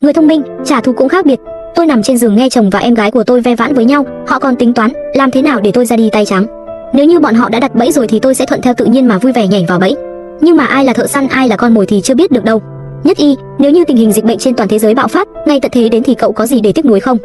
Người thông minh, trả thù cũng khác biệt. Tôi nằm trên giường nghe chồng và em gái của tôi ve vãn với nhau, họ còn tính toán làm thế nào để tôi ra đi tay trắng. Nếu như bọn họ đã đặt bẫy rồi thì tôi sẽ thuận theo tự nhiên mà vui vẻ nhảy vào bẫy. Nhưng mà ai là thợ săn, ai là con mồi thì chưa biết được đâu. Nhất Y, nếu như tình hình dịch bệnh trên toàn thế giới bạo phát, ngay tận thế đến thì cậu có gì để tiếc nuối không?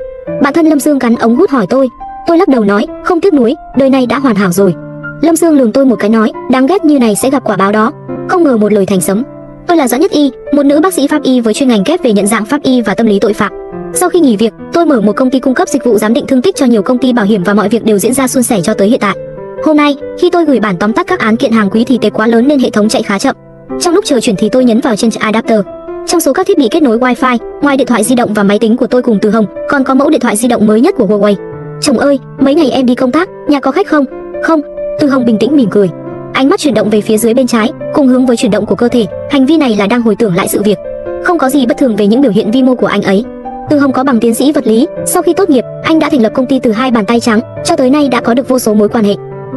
Bạn thân Lâm Dương cắn ống hút hỏi tôi. Tôi lắc đầu nói, không tiếc nuối, đời này đã hoàn hảo rồi. Lâm Dương lườm tôi một cái nói, đáng ghét như này sẽ gặp quả báo đó. Không ngờ một lời thành sấm. Tôi là Doãn Nhất Y, một nữ bác sĩ pháp y với chuyên ngành kép về nhận dạng pháp y và tâm lý tội phạm. Sau khi nghỉ việc, tôi mở một công ty cung cấp dịch vụ giám định thương tích cho nhiều công ty bảo hiểm và mọi việc đều diễn ra suôn sẻ cho tới hiện tại. Hôm nay, khi tôi gửi bản tóm tắt các án kiện hàng quý thì tệp quá lớn nên hệ thống chạy khá chậm. Trong lúc chờ chuyển thì tôi nhấn vào change adapter. Trong số các thiết bị kết nối Wi-Fi, ngoài điện thoại di động và máy tính của tôi cùng Từ Hồng, còn có mẫu điện thoại di động mới nhất của Huawei. Chồng ơi, mấy ngày em đi công tác, nhà có khách không? Không. Từ Hồng bình tĩnh mỉm cười. Ánh mắt chuyển động về phía dưới bên trái, cùng hướng với chuyển động của cơ thể. Hành vi này là đang hồi tưởng lại sự việc. Không có gì bất thường về những biểu hiện vi mô của anh ấy. Từ Hồng có bằng tiến sĩ vật lý. Sau khi tốt nghiệp, anh đã thành lập công ty từ hai bàn tay trắng, cho tới nay đã có được vô số mối quan hệ.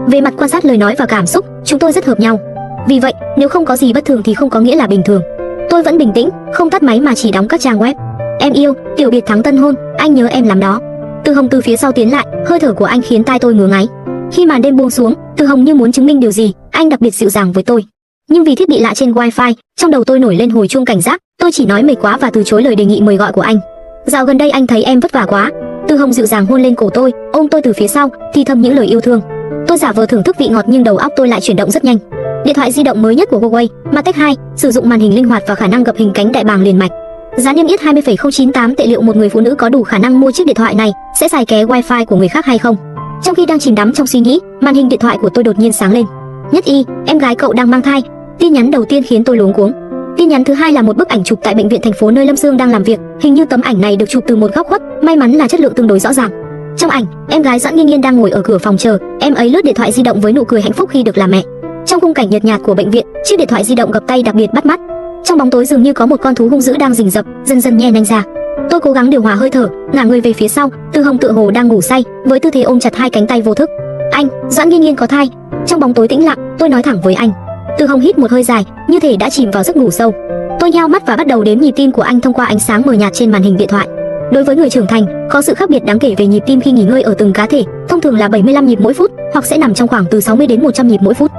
Về mặt quan sát lời nói và cảm xúc, chúng tôi rất hợp nhau. Vì vậy, nếu không có gì bất thường thì không có nghĩa là bình thường. Tôi vẫn bình tĩnh, không tắt máy mà chỉ đóng các trang web. Em yêu, tiểu biệt thắng tân hôn, anh nhớ em lắm đó. Từ Hồng từ phía sau tiến lại, hơi thở của anh khiến tai tôi ngứa ngáy. Khi màn đêm buông xuống, Từ Hồng như muốn chứng minh điều gì, anh đặc biệt dịu dàng với tôi. Nhưng vì thiết bị lạ trên Wi-Fi, trong đầu tôi nổi lên hồi chuông cảnh giác. Tôi chỉ nói mệt quá và từ chối lời đề nghị mời gọi của anh. Dạo gần đây anh thấy em vất vả quá. Từ Hồng dịu dàng hôn lên cổ tôi, ôm tôi từ phía sau, thì thầm những lời yêu thương. Tôi giả vờ thưởng thức vị ngọt nhưng đầu óc tôi lại chuyển động rất nhanh. Điện thoại di động mới nhất của Huawei, Matech 2, sử dụng màn hình linh hoạt và khả năng gập hình cánh đại bàng liền mạch. Giá niêm yết 20,098 tệ. Liệu một người phụ nữ có đủ khả năng mua chiếc điện thoại này sẽ xài ké Wi-Fi của người khác hay không? Trong khi đang chìm đắm trong suy nghĩ, màn hình điện thoại của tôi đột nhiên sáng lên. Nhất Y, em gái cậu đang mang thai. Tin nhắn đầu tiên khiến tôi luống cuống. Tin nhắn thứ hai là một bức ảnh chụp tại bệnh viện thành phố nơi Lâm Dương đang làm việc. Hình như tấm ảnh này được chụp từ một góc khuất, may mắn là chất lượng tương đối rõ ràng. Trong ảnh, em gái Doãn Nghiên Nghiên đang ngồi ở cửa phòng chờ, em ấy lướt điện thoại di động với nụ cười hạnh phúc khi được làm mẹ. Trong khung cảnh nhợt nhạt của bệnh viện, chiếc điện thoại di động gập tay đặc biệt bắt mắt. Trong bóng tối dường như có một con thú hung dữ đang rình rập, dần dần nhe nanh ra. Tôi cố gắng điều hòa hơi thở, ngả người về phía sau. Từ Hồng tựa hồ đang ngủ say, với tư thế ôm chặt hai cánh tay vô thức. Anh, Doãn Nghiên Nghiên có thai. Trong bóng tối tĩnh lặng, tôi nói thẳng với anh. Từ Hồng hít một hơi dài, như thể đã chìm vào giấc ngủ sâu. Tôi nheo mắt và bắt đầu đếm nhịp tim của anh thông qua ánh sáng mờ nhạt trên màn hình điện thoại. Đối với người trưởng thành, có sự khác biệt đáng kể về nhịp tim khi nghỉ ngơi ở từng cá thể, thông thường là 75 nhịp mỗi phút, hoặc sẽ nằm trong khoảng từ 60 đến 100 nhịp mỗi phút.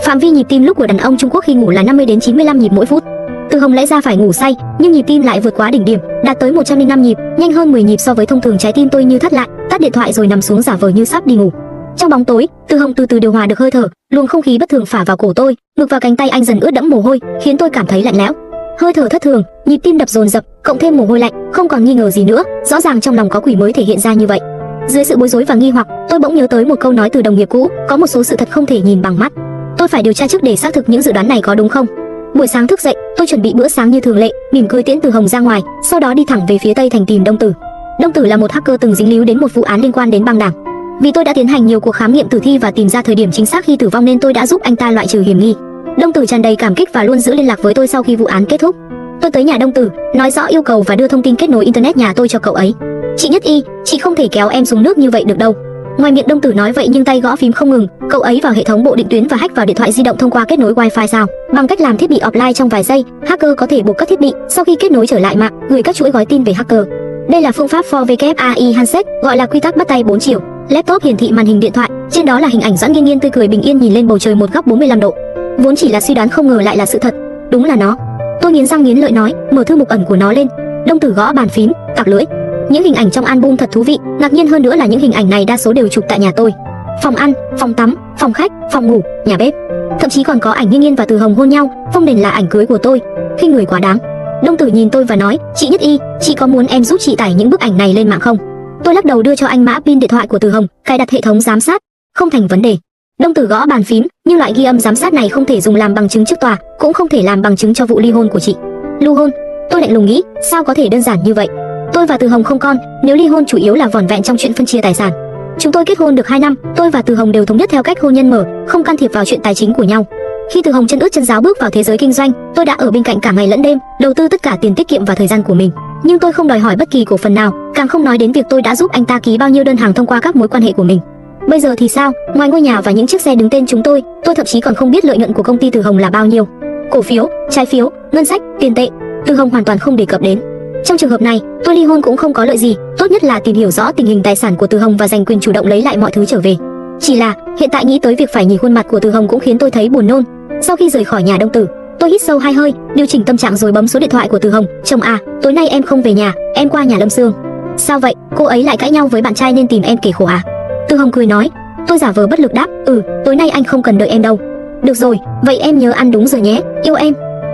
Phạm vi nhịp tim lúc của đàn ông Trung Quốc khi ngủ là 50 đến 95 nhịp mỗi phút. Từ Hồng lẽ ra phải ngủ say, nhưng nhịp tim lại vượt quá đỉnh điểm, đạt tới 105 nhịp, nhanh hơn 10 nhịp so với thông thường. Trái tim tôi như thắt lại, tắt điện thoại rồi nằm xuống giả vờ như sắp đi ngủ. Trong bóng tối, Từ Hồng từ từ điều hòa được hơi thở, luồng không khí bất thường phả vào cổ tôi, ngực và cánh tay anh dần ướt đẫm mồ hôi, khiến tôi cảm thấy lạnh lẽo. Hơi thở thất thường, nhịp tim đập dồn dập, cộng thêm mồ hôi lạnh, không còn nghi ngờ gì nữa, rõ ràng trong lòng có quỷ mới thể hiện ra như vậy. Dưới sự bối rối và nghi hoặc, tôi bỗng nhớ tới một câu nói từ đồng nghiệp cũ, có một số sự thật không thể nhìn bằng mắt. Tôi phải điều tra trước để xác thực những dự đoán này có đúng không. Buổi sáng thức dậy, tôi chuẩn bị bữa sáng như thường lệ, mỉm cười tiễn Từ Hồng ra ngoài, sau đó đi thẳng về phía Tây Thành tìm Đông Tử. Đông Tử là một hacker từng dính líu đến một vụ án liên quan đến băng đảng. Vì tôi đã tiến hành nhiều cuộc khám nghiệm tử thi và tìm ra thời điểm chính xác khi tử vong nên tôi đã giúp anh ta loại trừ hiểm nghi. Đông Tử tràn đầy cảm kích và luôn giữ liên lạc với tôi sau khi vụ án kết thúc. Tôi tới nhà Đông Tử, nói rõ yêu cầu và đưa thông tin kết nối internet nhà tôi cho cậu ấy. Chị Nhất Y, chị không thể kéo em xuống nước như vậy được đâu. Ngoài miệng Đông Tử nói vậy nhưng tay gõ phím không ngừng. Cậu ấy vào hệ thống bộ định tuyến và hack vào điện thoại di động thông qua kết nối Wi-Fi sao? Bằng cách làm thiết bị offline trong vài giây, hacker có thể buộc các thiết bị sau khi kết nối trở lại mạng, gửi các chuỗi gói tin về hacker. Đây là phương pháp for WAI handshake, gọi là quy tắc bắt tay 4 chiều. Laptop hiển thị màn hình điện thoại, trên đó là hình ảnh Doãn Nghiên Nghiên tươi cười bình yên nhìn lên bầu trời một góc 45 độ. Vốn chỉ là suy đoán không ngờ lại là sự thật. Đúng là nó. Tôi nghiến răng nghiến lợi nói, mở thư mục ẩn của nó lên. Đông Tử gõ bàn phím, tặc lưỡi. Những hình ảnh trong album thật thú vị, ngạc nhiên hơn nữa là những hình ảnh này đa số đều chụp tại nhà tôi. Phòng ăn, phòng tắm, phòng khách, phòng ngủ, nhà bếp. Thậm chí còn có ảnh Nghiên Nghiên và Từ Hồng hôn nhau, phông nền là ảnh cưới của tôi. Khinh người quá đáng. Đông Tử nhìn tôi và nói, chị Nhất Y, chị có muốn em giúp chị tải những bức ảnh này lên mạng không? Tôi lắc đầu đưa cho anh mã pin điện thoại của Từ Hồng, cài đặt hệ thống giám sát. Không thành vấn đề. Đông Tử gõ bàn phím, nhưng loại ghi âm giám sát này không thể dùng làm bằng chứng trước tòa, cũng không thể làm bằng chứng cho vụ ly hôn của chị. Lu hôn? Tôi lạnh lùng nghĩ, sao có thể đơn giản như vậy? Tôi và Từ Hồng không con, nếu ly hôn chủ yếu là vỏn vẹn trong chuyện phân chia tài sản. Chúng tôi kết hôn được 2 năm, tôi và Từ Hồng đều thống nhất theo cách hôn nhân mở, không can thiệp vào chuyện tài chính của nhau. Khi Từ Hồng chân ướt chân ráo bước vào thế giới kinh doanh, tôi đã ở bên cạnh cả ngày lẫn đêm, đầu tư tất cả tiền tiết kiệm và thời gian của mình. Nhưng tôi không đòi hỏi bất kỳ cổ phần nào, càng không nói đến việc tôi đã giúp anh ta ký bao nhiêu đơn hàng thông qua các mối quan hệ của mình. Bây giờ thì sao? Ngoài ngôi nhà và những chiếc xe đứng tên chúng tôi thậm chí còn không biết lợi nhuận của công ty Từ Hồng là bao nhiêu. Cổ phiếu, trái phiếu, ngân sách, tiền tệ, Từ Hồng hoàn toàn không đề cập đến. Trong trường hợp này, tôi ly hôn cũng không có lợi gì, tốt nhất là tìm hiểu rõ tình hình tài sản của Từ Hồng và giành quyền chủ động lấy lại mọi thứ trở về. Chỉ là, hiện tại nghĩ tới việc phải nhìn khuôn mặt của Từ Hồng cũng khiến tôi thấy buồn nôn. Sau khi rời khỏi nhà Đông Tử, tôi hít sâu 2 hơi, điều chỉnh tâm trạng rồi bấm số điện thoại của Từ Hồng. "Chồng à, tối nay em không về nhà, em qua nhà Lâm Sương." "Sao vậy, cô ấy lại cãi nhau với bạn trai nên tìm em kể khổ à?" Từ Hồng cười nói. Tôi giả vờ bất lực đáp, tối nay anh không cần đợi em đâu." "Được rồi, vậy em nhớ ăn đúng giờ nhé, yêu em."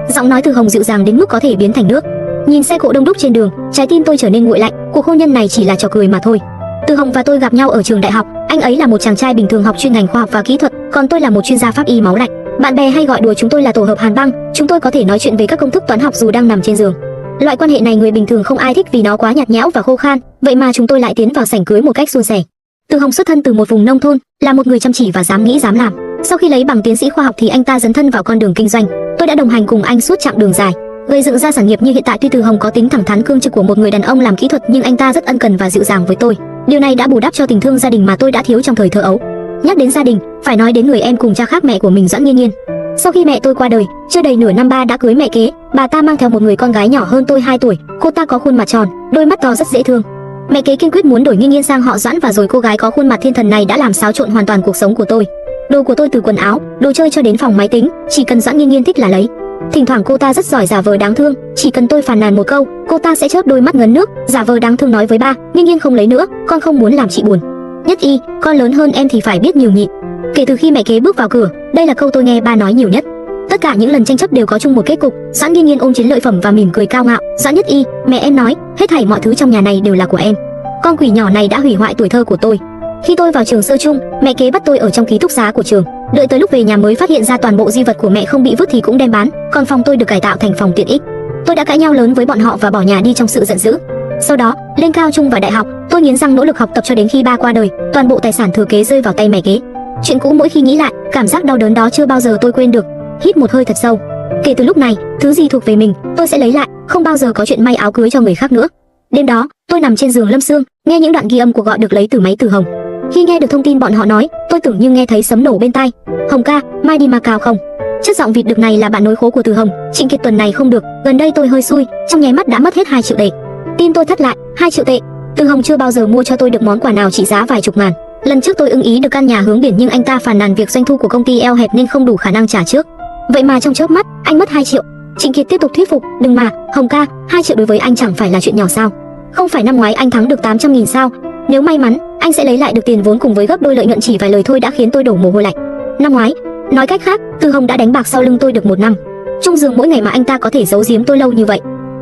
Giọng nói Từ Hồng dịu dàng đến mức có thể biến thành nước. Nhìn xe cộ đông đúc trên đường, trái tim tôi trở nên nguội lạnh. Cuộc hôn nhân này chỉ là trò cười mà thôi. Từ Hồng và tôi gặp nhau ở trường đại học. Anh ấy là một chàng trai bình thường học chuyên ngành khoa học và kỹ thuật, còn tôi là một chuyên gia pháp y máu lạnh. Bạn bè hay gọi đùa chúng tôi là tổ hợp hàn băng. Chúng tôi có thể nói chuyện về các công thức toán học dù đang nằm trên giường. Loại quan hệ này người bình thường không ai thích vì nó quá nhạt nhẽo và khô khan, vậy mà chúng tôi lại tiến vào sảnh cưới một cách suôn sẻ. Từ Hồng xuất thân từ một vùng nông thôn, là một người chăm chỉ và dám nghĩ dám làm. Sau khi lấy bằng tiến sĩ khoa học thì anh ta dấn thân vào con đường kinh doanh. Tôi đã đồng hành cùng anh suốt chặng đường dài, gây dựng ra sản nghiệp như hiện tại. Tuy Từ Hồng có tính thẳng thắn cương trực của một người đàn ông làm kỹ thuật, nhưng anh ta rất ân cần và dịu dàng với tôi. Điều này đã bù đắp cho tình thương gia đình mà tôi đã thiếu trong thời thơ ấu. Nhắc đến gia đình, phải nói đến người em cùng cha khác mẹ của mình, Doãn Nghiên Nghiên. Sau khi mẹ tôi qua đời, chưa đầy nửa năm ba đã cưới mẹ kế. Bà ta mang theo một người con gái nhỏ hơn tôi 2 tuổi. Cô ta có khuôn mặt tròn, đôi mắt to rất dễ thương. Mẹ kế kiên quyết muốn đổi Nghiên Nghiên sang họ Doãn, và rồi cô gái có khuôn mặt thiên thần này đã làm xáo trộn hoàn toàn cuộc sống của tôi. Đồ của tôi từ quần áo, đồ chơi cho đến phòng máy tính, chỉ cần Doãn Nghiên Nghiên thích là lấy. Thỉnh thoảng cô ta rất giỏi giả vờ đáng thương, chỉ cần tôi phàn nàn một câu, cô ta sẽ chớp đôi mắt ngấn nước, giả vờ đáng thương nói với ba, Nghiên Nghiên không lấy nữa, con không muốn làm chị buồn. Nhất Y, con lớn hơn em thì phải biết nhường nhịn. Kể từ khi mẹ kế bước vào cửa, đây là câu tôi nghe ba nói nhiều nhất. Tất cả những lần tranh chấp đều có chung một kết cục. Doãn Nghiên Nghiên ôm chiến lợi phẩm và mỉm cười cao ngạo. Doãn Nhất Y, mẹ em nói, hết thảy mọi thứ trong nhà này đều là của em. Con quỷ nhỏ này đã hủy hoại tuổi thơ của tôi. Khi tôi vào trường sơ trung, mẹ kế bắt tôi ở trong ký túc xá của trường. Đợi tới lúc về nhà mới phát hiện ra toàn bộ di vật của mẹ không bị vứt thì cũng đem bán, còn phòng tôi được cải tạo thành phòng tiện ích. Tôi đã cãi nhau lớn với bọn họ và bỏ nhà đi trong sự giận dữ. Sau đó, lên cao trung và đại học, tôi nghiến răng nỗ lực học tập cho đến khi ba qua đời, toàn bộ tài sản thừa kế rơi vào tay mẹ kế. Chuyện cũ mỗi khi nghĩ lại, cảm giác đau đớn đó chưa bao giờ tôi quên được. Hít một hơi thật sâu. Kể từ lúc này, thứ gì thuộc về mình, tôi sẽ lấy lại, không bao giờ có chuyện may áo cưới cho người khác nữa. Đêm đó, tôi nằm trên giường Lâm Sương, nghe những đoạn ghi âm cuộc gọi được lấy từ máy Từ Hồng. Khi nghe được thông tin bọn họ nói, tôi tưởng như nghe thấy sấm nổ bên tai. Hồng ca, mai đi Macau không? Chất giọng vịt đực này là bạn nối khố của Từ Hồng. Trịnh Kiệt tuần này không được, gần đây tôi hơi xui, trong nháy mắt đã mất hết 2 triệu tệ. Tim tôi thắt lại, 2 triệu tệ. Từ Hồng chưa bao giờ mua cho tôi được món quà nào trị giá vài chục ngàn. Lần trước tôi ưng ý được căn nhà hướng biển nhưng anh ta phàn nàn việc doanh thu của công ty eo hẹp nên không đủ khả năng trả trước. Vậy mà trong chớp mắt, anh mất 2 triệu. Trịnh Kiệt tiếp tục thuyết phục, đừng mà, Hồng ca, 2 triệu đối với anh chẳng phải là chuyện nhỏ sao? Không phải năm ngoái anh thắng được 800.000 sao? Nếu may mắn, anh sẽ lấy lại được tiền vốn cùng với gấp đôi lợi nhuận. Chỉ vài lời thôi đã khiến tôi đổ mồ hôi lạnh. Năm ngoái, nói cách khác, Từ Hồng đã đánh bạc sau lưng tôi được 1 năm. Chung giường mỗi ngày mà anh ta có thể giấu giếm tôi lâu như vậy.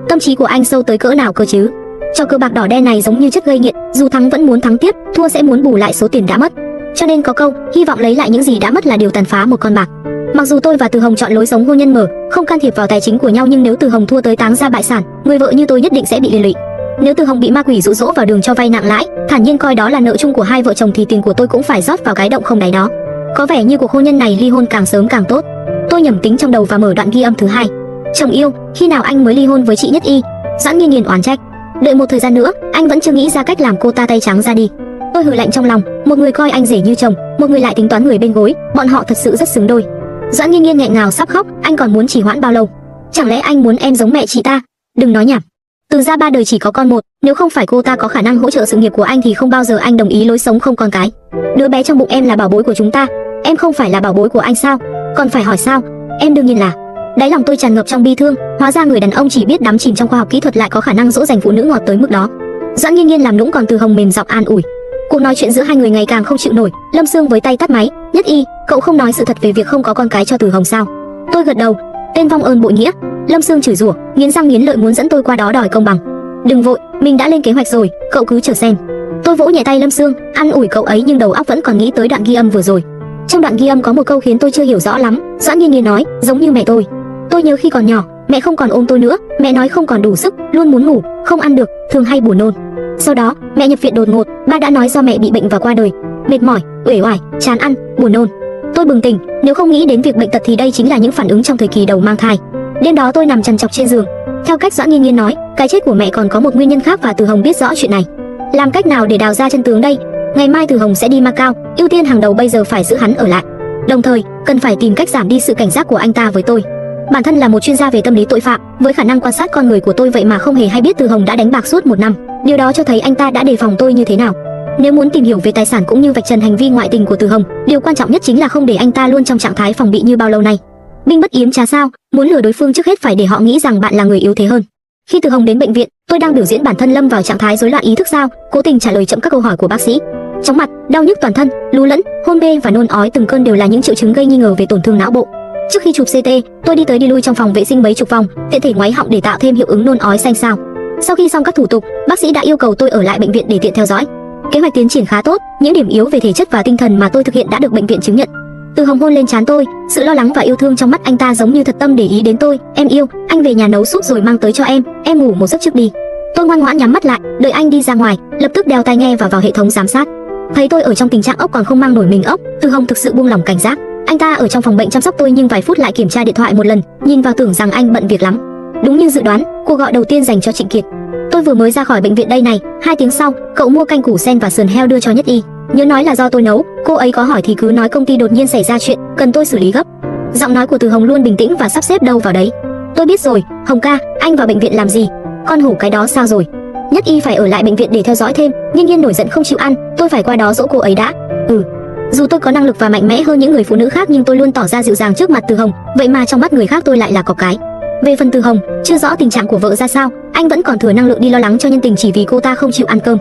Tâm trí của anh sâu tới cỡ nào cơ chứ? Trò cờ bạc đỏ đen này giống như chất gây nghiện, dù thắng vẫn muốn thắng tiếp, thua sẽ muốn bù lại số tiền đã mất. Cho nên có câu, hy vọng lấy lại những gì đã mất là điều tàn phá một con bạc. Mặc dù tôi và Từ Hồng chọn lối sống hôn nhân mở, không can thiệp vào tài chính của nhau, nhưng nếu Từ Hồng thua tới táng ra bại sản, người vợ như tôi nhất định sẽ bị liên lụy. Nếu Từ Hồng bị ma quỷ dụ dỗ vào đường cho vay nặng lãi, thản nhiên coi đó là nợ chung của hai vợ chồng thì tiền của tôi cũng phải rót vào cái động không đáy đó. Có vẻ như cuộc hôn nhân này ly hôn càng sớm càng tốt. Tôi nhẩm tính trong đầu và mở đoạn ghi âm thứ 2. Chồng yêu, khi nào anh mới ly hôn với chị Nhất Y? Doãn Nghiên Nghiên oán trách. Đợi một thời gian nữa, anh vẫn chưa nghĩ ra cách làm cô ta tay trắng ra đi. Tôi hừ lạnh trong lòng, một người coi anh rể như chồng, một người lại tính toán người bên gối, bọn họ thật sự rất xứng đôi. Doãn Nghiên Nghiên nghẹn ngào sắp khóc, anh còn muốn trì hoãn bao lâu? Chẳng lẽ anh muốn em giống mẹ chị ta? Đừng nói nhảm. Từ ra ba đời chỉ có con một, nếu không phải cô ta có khả năng hỗ trợ sự nghiệp của anh thì không bao giờ anh đồng ý lối sống không con cái. Đứa bé trong bụng em là bảo bối của chúng ta, em không phải là bảo bối của anh sao? Còn phải hỏi sao? Em đương nhiên là. Đáy lòng tôi tràn ngập trong bi thương, hóa ra người đàn ông chỉ biết đắm chìm trong khoa học kỹ thuật lại có khả năng dỗ dành phụ nữ ngọt tới mức đó. Doãn Nghiên Nghiên làm nũng còn Từ Hồng mềm giọng an ủi. Cuộc nói chuyện giữa hai người ngày càng không chịu nổi. Lâm Sương với tay tắt máy. Nhất Y, cậu không nói sự thật về việc không có con cái cho Từ Hồng sao? Tôi gật đầu. Tên vong ơn bội nghĩa. Lâm Sương chửi rủa, nghiến răng nghiến lợi muốn dẫn tôi qua đó đòi công bằng. Đừng vội, mình đã lên kế hoạch rồi, cậu cứ chờ xem. Tôi vỗ nhẹ tay Lâm Sương, an ủi cậu ấy nhưng đầu óc vẫn còn nghĩ tới đoạn ghi âm vừa rồi. Trong đoạn ghi âm có một câu khiến tôi chưa hiểu rõ lắm. Doãn Nghiên Nghiên nói, giống như mẹ tôi. Tôi nhớ khi còn nhỏ, mẹ không còn ôm tôi nữa, mẹ nói không còn đủ sức, luôn muốn ngủ, không ăn được, thường hay buồn nôn. Sau đó, mẹ nhập viện đột ngột, ba đã nói do mẹ bị bệnh và qua đời. Mệt mỏi, uể oải, chán ăn, buồn nôn. Tôi bừng tỉnh, nếu không nghĩ đến việc bệnh tật thì đây chính là những phản ứng trong thời kỳ đầu mang thai. Đêm đó tôi nằm trằn trọc trên giường. Theo cách Doãn Nghiên Nghiên nói, cái chết của mẹ còn có một nguyên nhân khác và Từ Hồng biết rõ chuyện này. Làm cách nào để đào ra chân tướng đây? Ngày mai Từ Hồng sẽ đi Macau, ưu tiên hàng đầu bây giờ phải giữ hắn ở lại. Đồng thời, cần phải tìm cách giảm đi sự cảnh giác của anh ta với tôi. Bản thân là một chuyên gia về tâm lý tội phạm, với khả năng quan sát con người của tôi vậy mà không hề hay biết Từ Hồng đã đánh bạc suốt 1 năm. Điều đó cho thấy anh ta đã đề phòng tôi như thế nào. Nếu muốn tìm hiểu về tài sản cũng như vạch trần hành vi ngoại tình của Từ Hồng, điều quan trọng nhất chính là không để anh ta luôn trong trạng thái phòng bị như bao lâu nay. Binh bất yếm trá sao? Muốn lừa đối phương trước hết phải để họ nghĩ rằng bạn là người yếu thế hơn. Khi Từ Hồng đến bệnh viện, tôi đang biểu diễn bản thân lâm vào trạng thái rối loạn ý thức sao, cố tình trả lời chậm các câu hỏi của bác sĩ. Chóng mặt, đau nhức toàn thân, lú lẫn, hôn mê và nôn ói từng cơn đều là những triệu chứng gây nghi ngờ về tổn thương não bộ. Trước khi chụp CT, tôi đi tới đi lui trong phòng vệ sinh mấy chục vòng, tiện thể ngoáy họng để tạo thêm hiệu ứng nôn ói xanh xao. Sau khi xong các thủ tục, bác sĩ đã yêu cầu tôi ở lại bệnh viện để tiện theo dõi. Kế hoạch tiến triển khá tốt, những điểm yếu về thể chất và tinh thần mà tôi thực hiện đã được bệnh viện chứng nhận. Từ Hồng hôn lên trán tôi, sự lo lắng và yêu thương trong mắt anh ta giống như thật tâm để ý đến tôi. Em yêu, anh về nhà nấu súp rồi mang tới cho em ngủ một giấc trước đi. Tôi ngoan ngoãn nhắm mắt lại, đợi anh đi ra ngoài, lập tức đeo tai nghe và vào hệ thống giám sát. Thấy tôi ở trong tình trạng ốc còn không mang nổi mình ốc, Từ Hồng thực sự buông lỏng cảnh giác. Anh ta ở trong phòng bệnh chăm sóc tôi nhưng vài phút lại kiểm tra điện thoại một lần, nhìn vào tưởng rằng anh bận việc lắm. Đúng như dự đoán, cuộc gọi đầu tiên dành cho Trịnh Kiệt. Tôi vừa mới ra khỏi bệnh viện đây này. 2 tiếng sau, cậu mua canh củ sen và sườn heo đưa cho Nhất Y. Nhớ nói là do tôi nấu, cô ấy có hỏi thì cứ nói công ty đột nhiên xảy ra chuyện, cần tôi xử lý gấp. Giọng nói của Từ Hồng luôn bình tĩnh và sắp xếp đâu vào đấy. Tôi biết rồi, Hồng ca, anh vào bệnh viện làm gì? Con hổ cái đó sao rồi? Nhất Y phải ở lại bệnh viện để theo dõi thêm. Nhiên Nhiên nổi giận không chịu ăn, tôi phải qua đó dỗ cô ấy đã. Dù tôi có năng lực và mạnh mẽ hơn những người phụ nữ khác nhưng tôi luôn tỏ ra dịu dàng trước mặt Từ Hồng, vậy mà trong mắt người khác tôi lại là cọc cái. Về phần Từ Hồng, chưa rõ tình trạng của vợ ra sao, anh vẫn còn thừa năng lượng đi lo lắng cho nhân tình chỉ vì cô ta không chịu ăn cơm.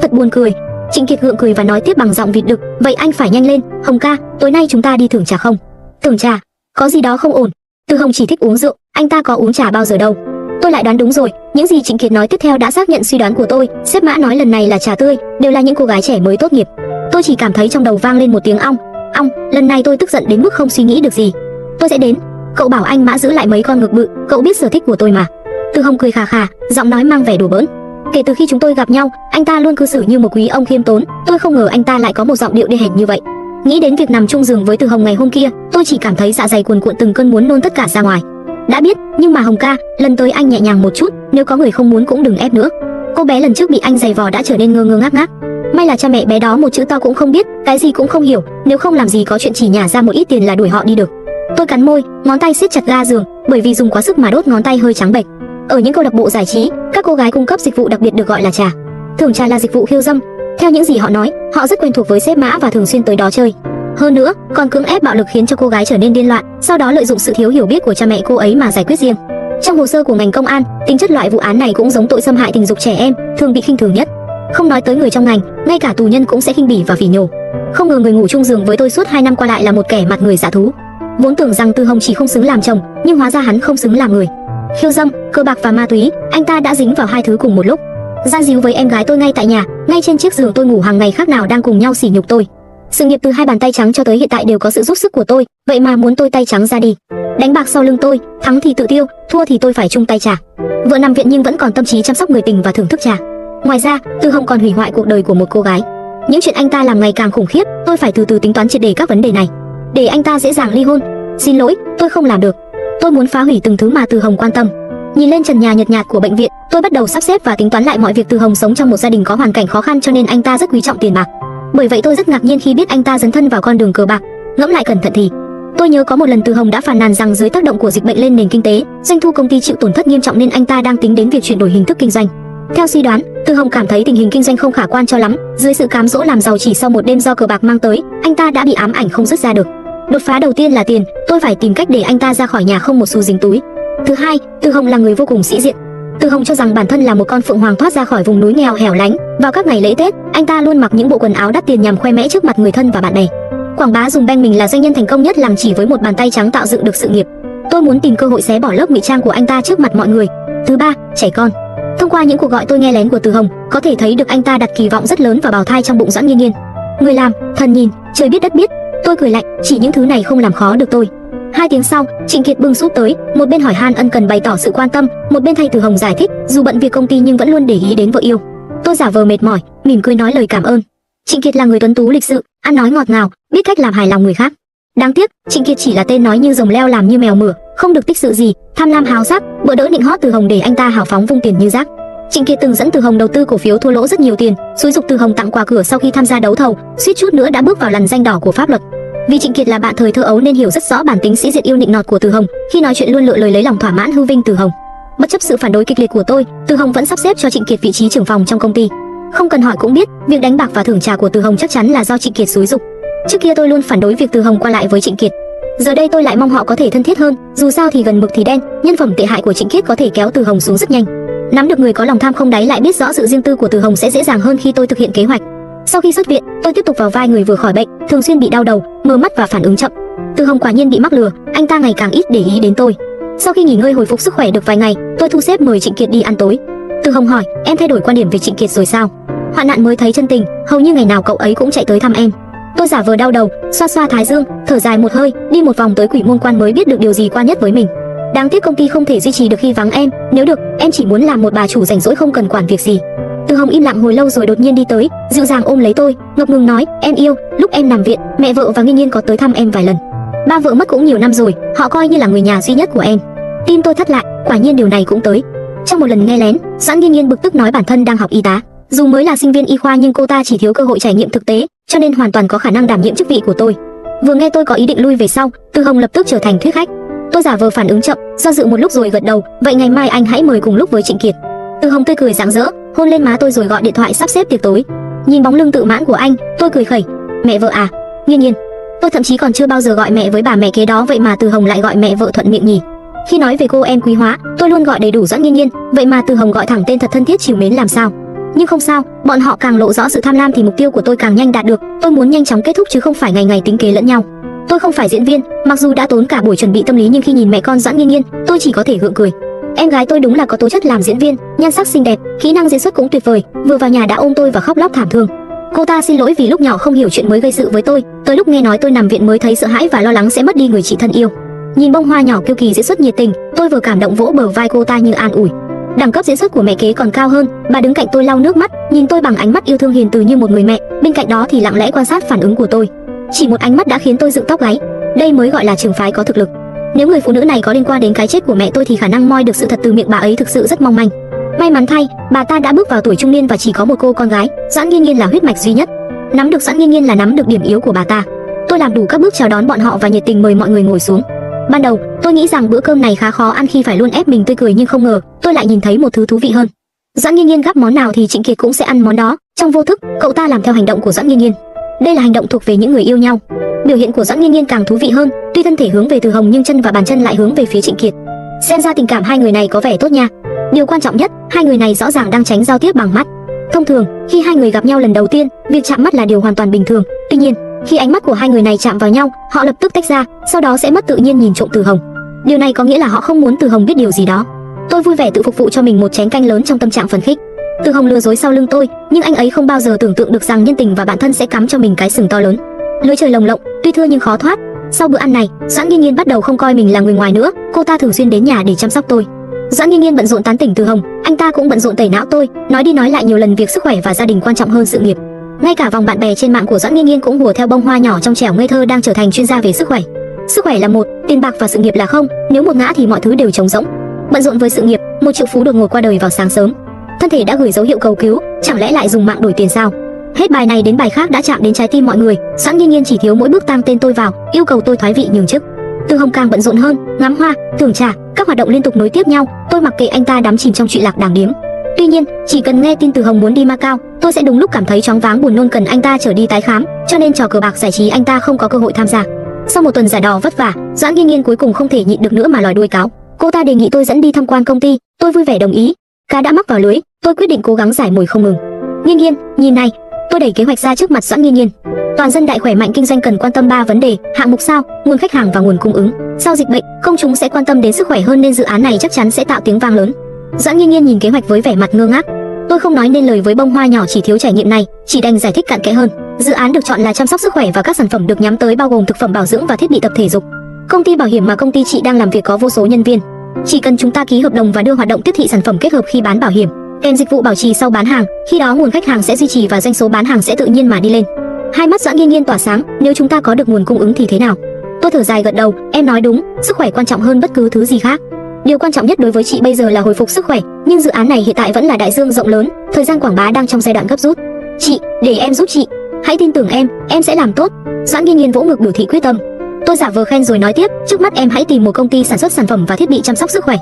Thật buồn cười. Trịnh Kiệt gượng cười và nói tiếp bằng giọng vịt đực, vậy anh phải nhanh lên. Hồng ca, tối nay chúng ta đi thưởng trà không? Thưởng trà? Có gì đó không ổn. Từ Hồng chỉ thích uống rượu, anh ta có uống trà bao giờ đâu. Tôi lại đoán đúng rồi, những gì Trịnh Kiệt nói tiếp theo đã xác nhận suy đoán của tôi. Sếp Mã nói lần này là trà tươi, đều là những cô gái trẻ mới tốt nghiệp. Tôi chỉ cảm thấy trong đầu vang lên một tiếng ong. Lần này tôi tức giận đến mức không suy nghĩ được gì. Tôi sẽ đến. Cậu bảo anh Mã giữ lại mấy con ngực bự, cậu biết sở thích của tôi mà. Từ Hồng cười khà khà, giọng nói mang vẻ đùa bỡn. Kể từ khi chúng tôi gặp nhau, anh ta luôn cư xử như một quý ông khiêm tốn, tôi không ngờ anh ta lại có một giọng điệu đê hèn như vậy. Nghĩ đến việc nằm chung giường với Từ Hồng ngày hôm kia, tôi chỉ cảm thấy dạ dày cuồn cuộn từng cơn muốn nôn tất cả ra ngoài. Đã biết, nhưng mà Hồng ca, lần tới anh nhẹ nhàng một chút, nếu có người không muốn cũng đừng ép nữa. Cô bé lần trước bị anh giày vò đã trở nên ngơ ngơ ngác ngác. May là cha mẹ bé đó một chữ to cũng không biết, cái gì cũng không hiểu, nếu không làm gì có chuyện chỉ nhả ra một ít tiền là đuổi họ đi được. Tôi cắn môi, ngón tay siết chặt ga giường, bởi vì dùng quá sức mà đốt ngón tay hơi trắng bệch. Ở những câu lạc bộ giải trí, các cô gái cung cấp dịch vụ đặc biệt được gọi là trà. Thưởng trà là dịch vụ khiêu dâm. Theo những gì họ nói, họ rất quen thuộc với sếp Mã và thường xuyên tới đó chơi. Hơn nữa, còn cưỡng ép bạo lực khiến cho cô gái trở nên điên loạn, sau đó lợi dụng sự thiếu hiểu biết của cha mẹ cô ấy mà giải quyết riêng. Trong hồ sơ của ngành công an, tính chất loại vụ án này cũng giống tội xâm hại tình dục trẻ em, thường bị khinh thường nhất. Không nói tới người trong ngành, ngay cả tù nhân cũng sẽ khinh bỉ và phỉ nhổ. Không ngờ người ngủ chung giường với tôi suốt 2 năm qua lại là một kẻ mặt người dạ thú. Vốn tưởng rằng Từ Hồng chỉ không xứng làm chồng, nhưng hóa ra hắn không xứng làm người. Khiêu dâm, cờ bạc và ma túy, anh ta đã dính vào 2 thứ cùng một lúc. Gian díu với em gái tôi ngay tại nhà, ngay trên chiếc giường tôi ngủ hàng ngày khác nào đang cùng nhau sỉ nhục tôi. Sự nghiệp từ 2 bàn tay trắng cho tới hiện tại đều có sự giúp sức của tôi, vậy mà muốn tôi tay trắng ra đi. Đánh bạc sau lưng tôi, thắng thì tự tiêu, thua thì tôi phải chung tay trả. Vợ nằm viện nhưng vẫn còn tâm trí chăm sóc người tình và thưởng thức trà. Ngoài ra, Từ Hồng còn hủy hoại cuộc đời của một cô gái. Những chuyện anh ta làm ngày càng khủng khiếp, tôi phải từ từ tính toán triệt để các vấn đề này, để anh ta dễ dàng ly hôn. Xin lỗi, tôi không làm được. Tôi muốn phá hủy từng thứ mà Từ Hồng quan tâm. Nhìn lên trần nhà nhợt nhạt của bệnh viện, tôi bắt đầu sắp xếp và tính toán lại mọi việc. Từ Hồng sống trong một gia đình có hoàn cảnh khó khăn cho nên anh ta rất quý trọng tiền bạc. Bởi vậy tôi rất ngạc nhiên khi biết anh ta dấn thân vào con đường cờ bạc. Ngẫm lại cẩn thận thì tôi nhớ có một lần Từ Hồng đã phàn nàn rằng dưới tác động của dịch bệnh lên nền kinh tế, doanh thu công ty chịu tổn thất nghiêm trọng nên anh ta đang tính đến việc chuyển đổi hình thức kinh doanh. Theo suy đoán, Từ Hồng cảm thấy tình hình kinh doanh không khả quan cho lắm, dưới sự cám dỗ làm giàu chỉ sau một đêm do cờ bạc mang tới, anh ta đã bị ám ảnh không dứt ra được. Đột phá đầu tiên là tiền, tôi phải tìm cách để anh ta ra khỏi nhà không một xu dính túi. Thứ hai, Từ Hồng là người vô cùng sĩ diện. Từ Hồng cho rằng bản thân là một con phượng hoàng thoát ra khỏi vùng núi nghèo hẻo lánh. Vào các ngày lễ Tết, anh ta luôn mặc những bộ quần áo đắt tiền nhằm khoe mẽ trước mặt người thân và bạn bè, quảng bá dùng beng mình là doanh nhân thành công nhất làng chỉ với một bàn tay trắng tạo dựng được sự nghiệp. Tôi muốn tìm cơ hội xé bỏ lớp ngụy trang của anh ta trước mặt mọi người. Thứ ba, trẻ con. Thông qua những cuộc gọi tôi nghe lén của Từ Hồng, có thể thấy được anh ta đặt kỳ vọng rất lớn vào bào thai trong bụng Doãn Nhiên Nhiên. Người làm, thần nhìn, trời biết đất biết. Tôi cười lạnh, chỉ những thứ này không làm khó được tôi. 2 tiếng sau, Trịnh Kiệt bưng súp tới, một bên hỏi han ân cần bày tỏ sự quan tâm, một bên thay Từ Hồng giải thích, dù bận việc công ty nhưng vẫn luôn để ý đến vợ yêu. Tôi giả vờ mệt mỏi, mỉm cười nói lời cảm ơn. Trịnh Kiệt là người tuấn tú lịch sự, ăn nói ngọt ngào, biết cách làm hài lòng người khác. Đáng tiếc, Trịnh Kiệt chỉ là tên nói như rồng leo làm như mèo mửa, không được tích sự gì, tham lam háo sắc, bỡ đỡ nịnh hót Từ Hồng để anh ta hào phóng vung tiền như rác. Trịnh Kiệt từng dẫn Từ Hồng đầu tư cổ phiếu thua lỗ rất nhiều tiền, xúi giục Từ Hồng tặng quà cửa sau khi tham gia đấu thầu, suýt chút nữa đã bước vào lằn danh đỏ của pháp luật. Vì Trịnh Kiệt là bạn thời thơ ấu nên hiểu rất rõ bản tính sĩ diện yêu nịnh nọt của Từ Hồng, khi nói chuyện luôn lựa lời lấy lòng thỏa mãn hư vinh Từ Hồng. Bất chấp sự phản đối kịch liệt của tôi, Từ Hồng vẫn sắp xếp cho Trịnh Kiệt vị trí trưởng phòng trong công ty. Không cần hỏi cũng biết, việc đánh bạc và thưởng trà của Từ Hồng chắc chắn là do Trịnh Kiệt xúi giục. Trước kia tôi luôn phản đối việc Từ Hồng qua lại với Trịnh Kiệt. Giờ đây tôi lại mong họ có thể thân thiết hơn, dù sao thì gần mực thì đen, nhân phẩm tệ hại của Trịnh Kiệt có thể kéo Từ Hồng xuống rất nhanh. Nắm được người có lòng tham không đáy lại biết rõ sự riêng tư của Từ Hồng sẽ dễ dàng hơn khi tôi thực hiện kế hoạch. Sau khi xuất viện, tôi tiếp tục vào vai người vừa khỏi bệnh, thường xuyên bị đau đầu, mờ mắt và phản ứng chậm. Từ Hồng quả nhiên bị mắc lừa, anh ta ngày càng ít để ý đến tôi. Sau khi nghỉ ngơi hồi phục sức khỏe được vài ngày, tôi thu xếp mời Trịnh Kiệt đi ăn tối. Từ Hồng hỏi, em thay đổi quan điểm về Trịnh Kiệt rồi sao? Hoạn nạn mới thấy chân tình, hầu như ngày nào cậu ấy cũng chạy tới thăm em. Tôi giả vờ đau đầu, xoa xoa thái dương, thở dài một hơi, đi một vòng tới Quỷ Môn Quan mới biết được điều gì qua nhất với mình. Đáng tiếc công ty không thể duy trì được khi vắng em, nếu được, em chỉ muốn làm một bà chủ rảnh rỗi không cần quản việc gì. Từ Hồng im lặng hồi lâu rồi đột nhiên đi tới, dịu dàng ôm lấy tôi, ngập ngừng nói, em yêu, lúc em nằm viện, mẹ vợ và Nghiên Nghiên có tới thăm em vài lần. Ba vợ mất cũng nhiều năm rồi, họ coi như là người nhà duy nhất của em. Tim tôi thắt lại, quả nhiên điều này cũng tới. Trong một lần nghe lén, Doãn Nghiên Nghiên bực tức nói bản thân đang học y tá, dù mới là sinh viên y khoa nhưng cô ta chỉ thiếu cơ hội trải nghiệm thực tế, cho nên hoàn toàn có khả năng đảm nhiệm chức vị của tôi. Vừa nghe tôi có ý định lui về sau, Từ Hồng lập tức trở thành thuyết khách. Tôi giả vờ phản ứng chậm, do dự một lúc rồi gật đầu, vậy ngày mai anh hãy mời cùng lúc với Trịnh Kiệt. Từ Hồng tươi cười rạng rỡ, hôn lên má tôi rồi gọi điện thoại sắp xếp tiệc tối. Nhìn bóng lưng tự mãn của anh, tôi cười khẩy, mẹ vợ à? Nghiên Nghiên. Tôi thậm chí còn chưa bao giờ gọi mẹ với bà mẹ kế đó, vậy mà Từ Hồng lại gọi mẹ vợ thuận miệng nhỉ. Khi nói về cô em quý hóa, tôi luôn gọi đầy đủ Doãn Nghiên Nghiên, vậy mà Từ Hồng gọi thẳng tên thật thân thiết trìu mến làm sao? Nhưng không sao, bọn họ càng lộ rõ sự tham lam thì mục tiêu của tôi càng nhanh đạt được. Tôi muốn nhanh chóng kết thúc chứ không phải ngày ngày tính kế lẫn nhau. Tôi không phải diễn viên, mặc dù đã tốn cả buổi chuẩn bị tâm lý nhưng khi nhìn mẹ con Doãn Nghiên Nghiên, tôi chỉ có thể gượng cười. Em gái tôi đúng là có tố chất làm diễn viên, nhan sắc xinh đẹp, kỹ năng diễn xuất cũng tuyệt vời, vừa vào nhà đã ôm tôi và khóc lóc thảm thương. Cô ta xin lỗi vì lúc nhỏ không hiểu chuyện mới gây sự với tôi, tới lúc nghe nói tôi nằm viện mới thấy sợ hãi và lo lắng sẽ mất đi người chị thân yêu. Nhìn bông hoa nhỏ kiêu kỳ diễn xuất nhiệt tình, tôi vừa cảm động vỗ bờ vai cô ta như an ủi. Đẳng cấp diễn xuất của mẹ kế còn cao hơn, bà đứng cạnh tôi lau nước mắt, nhìn tôi bằng ánh mắt yêu thương hiền từ như một người mẹ, bên cạnh đó thì lặng lẽ quan sát phản ứng của tôi. Chỉ một ánh mắt đã khiến tôi dựng tóc gáy, đây mới gọi là trường phái có thực lực. Nếu người phụ nữ này có liên quan đến cái chết của mẹ tôi thì khả năng moi được sự thật từ miệng bà ấy thực sự rất mong manh. May mắn thay, bà ta đã bước vào tuổi trung niên và chỉ có một cô con gái, Doãn Nghiên Nghiên là huyết mạch duy nhất. Nắm được Doãn Nghiên Nghiên là nắm được điểm yếu của bà ta. Tôi làm đủ các bước chào đón bọn họ và nhiệt tình mời mọi người ngồi xuống. Ban đầu, tôi nghĩ rằng bữa cơm này khá khó ăn khi phải luôn ép mình tươi cười, nhưng không ngờ, tôi lại nhìn thấy một thứ thú vị hơn. Doãn Nghiên Nghiên gắp món nào thì Trịnh Kiệt cũng sẽ ăn món đó, trong vô thức, cậu ta làm theo hành động của Doãn Nghiên Nghiên. Đây là hành động thuộc về những người yêu nhau. Biểu hiện của Doãn Nghiên Nghiên càng thú vị hơn, tuy thân thể hướng về Từ Hồng nhưng chân và bàn chân lại hướng về phía Trịnh Kiệt. Xem ra tình cảm hai người này có vẻ tốt nha. Điều quan trọng nhất, hai người này rõ ràng đang tránh giao tiếp bằng mắt. Thông thường, khi hai người gặp nhau lần đầu tiên, việc chạm mắt là điều hoàn toàn bình thường. Tuy nhiên, khi ánh mắt của hai người này chạm vào nhau, họ lập tức tách ra, sau đó sẽ mất tự nhiên nhìn trộm Từ Hồng. Điều này có nghĩa là họ không muốn Từ Hồng biết điều gì đó. Tôi vui vẻ tự phục vụ cho mình một chén canh lớn trong tâm trạng phấn khích. Từ Hồng lừa dối sau lưng tôi, nhưng anh ấy không bao giờ tưởng tượng được rằng nhân tình và bản thân sẽ cắm cho mình cái sừng to lớn. Lưới trời lồng lộng, tuy thưa nhưng khó thoát. Sau bữa ăn này, Doãn Nghiên Nghiên bắt đầu không coi mình là người ngoài nữa, cô ta thường xuyên đến nhà để chăm sóc tôi. Doãn Nghiên Nghiên bận rộn tán tỉnh Từ Hồng, anh ta cũng bận rộn tẩy não tôi, nói đi nói lại nhiều lần việc sức khỏe và gia đình quan trọng hơn sự nghiệp. Ngay cả vòng bạn bè trên mạng của Doãn Nghiên Nghiên cũng hùa theo bông hoa nhỏ trong trẻo ngây thơ đang trở thành chuyên gia về sức khỏe. Sức khỏe là một, tiền bạc và sự nghiệp là không, nếu một ngã thì mọi thứ đều trống rỗng. Bận rộn với sự nghiệp, một triệu phú đột ngột qua đời vào sáng sớm. Thân thể đã gửi dấu hiệu cầu cứu, chẳng lẽ lại dùng mạng đổi tiền sao? Hết bài này đến bài khác đã chạm đến trái tim mọi người, Doãn Nghiên Nghiên chỉ thiếu mỗi bước tang tên tôi vào, yêu cầu tôi thoái vị nhường chức. Từ Hồng càng bận rộn hơn, ngắm hoa, thưởng trà, các hoạt động liên tục nối tiếp nhau, tôi mặc kệ anh ta đắm chìm trong trụy lạc đàng điếm. Tuy nhiên, chỉ cần nghe tin Từ Hồng muốn đi Macau, tôi sẽ đúng lúc cảm thấy choáng váng buồn nôn cần anh ta trở đi tái khám, cho nên trò cờ bạc giải trí anh ta không có cơ hội tham gia. Sau một tuần giả đò vất vả, Doãn Nghiên Nghiên cuối cùng không thể nhịn được nữa mà lòi đuôi cáo. Cô ta đề nghị tôi dẫn đi tham quan công ty, tôi vui vẻ đồng ý. Cá đã mắc vào lưới, tôi quyết định cố gắng giải mồi không ngừng. Nghiên Nghiên, nhìn này, tôi đẩy kế hoạch ra trước mặt Doãn Nghiên Nghiên. Toàn dân đại khỏe mạnh kinh doanh cần quan tâm 3 vấn đề, hạng mục sao, nguồn khách hàng và nguồn cung ứng. Sau dịch bệnh, công chúng sẽ quan tâm đến sức khỏe hơn nên dự án này chắc chắn sẽ tạo tiếng vang lớn. Doãn Nghiên Nghiên nhìn kế hoạch với vẻ mặt ngơ ngác. Tôi không nói nên lời với bông hoa nhỏ chỉ thiếu trải nghiệm này, chỉ đành giải thích cặn kẽ hơn. Dự án được chọn là chăm sóc sức khỏe và các sản phẩm được nhắm tới bao gồm thực phẩm bảo dưỡng và thiết bị tập thể dục. Công ty bảo hiểm mà công ty chị đang làm việc có vô số nhân viên. Chỉ cần chúng ta ký hợp đồng và đưa hoạt động tiếp thị sản phẩm kết hợp khi bán bảo hiểm, kèm dịch vụ bảo trì sau bán hàng, khi đó nguồn khách hàng sẽ duy trì và doanh số bán hàng sẽ tự nhiên mà đi lên. Hai mắt Doãn Nghiên Nghiên tỏa sáng, nếu chúng ta có được nguồn cung ứng thì thế nào? Tôi thở dài gật đầu, em nói đúng, sức khỏe quan trọng hơn bất cứ thứ gì khác. Điều quan trọng nhất đối với chị bây giờ là hồi phục sức khỏe, nhưng dự án này hiện tại vẫn là đại dương rộng lớn, thời gian quảng bá đang trong giai đoạn gấp rút. Chị, để em giúp chị. Hãy tin tưởng em sẽ làm tốt. Doãn Nghiên Nghiên vỗ ngực biểu thị quyết tâm. Tôi giả vờ khen rồi nói tiếp, trước mắt em hãy tìm một công ty sản xuất sản phẩm và thiết bị chăm sóc sức khỏe,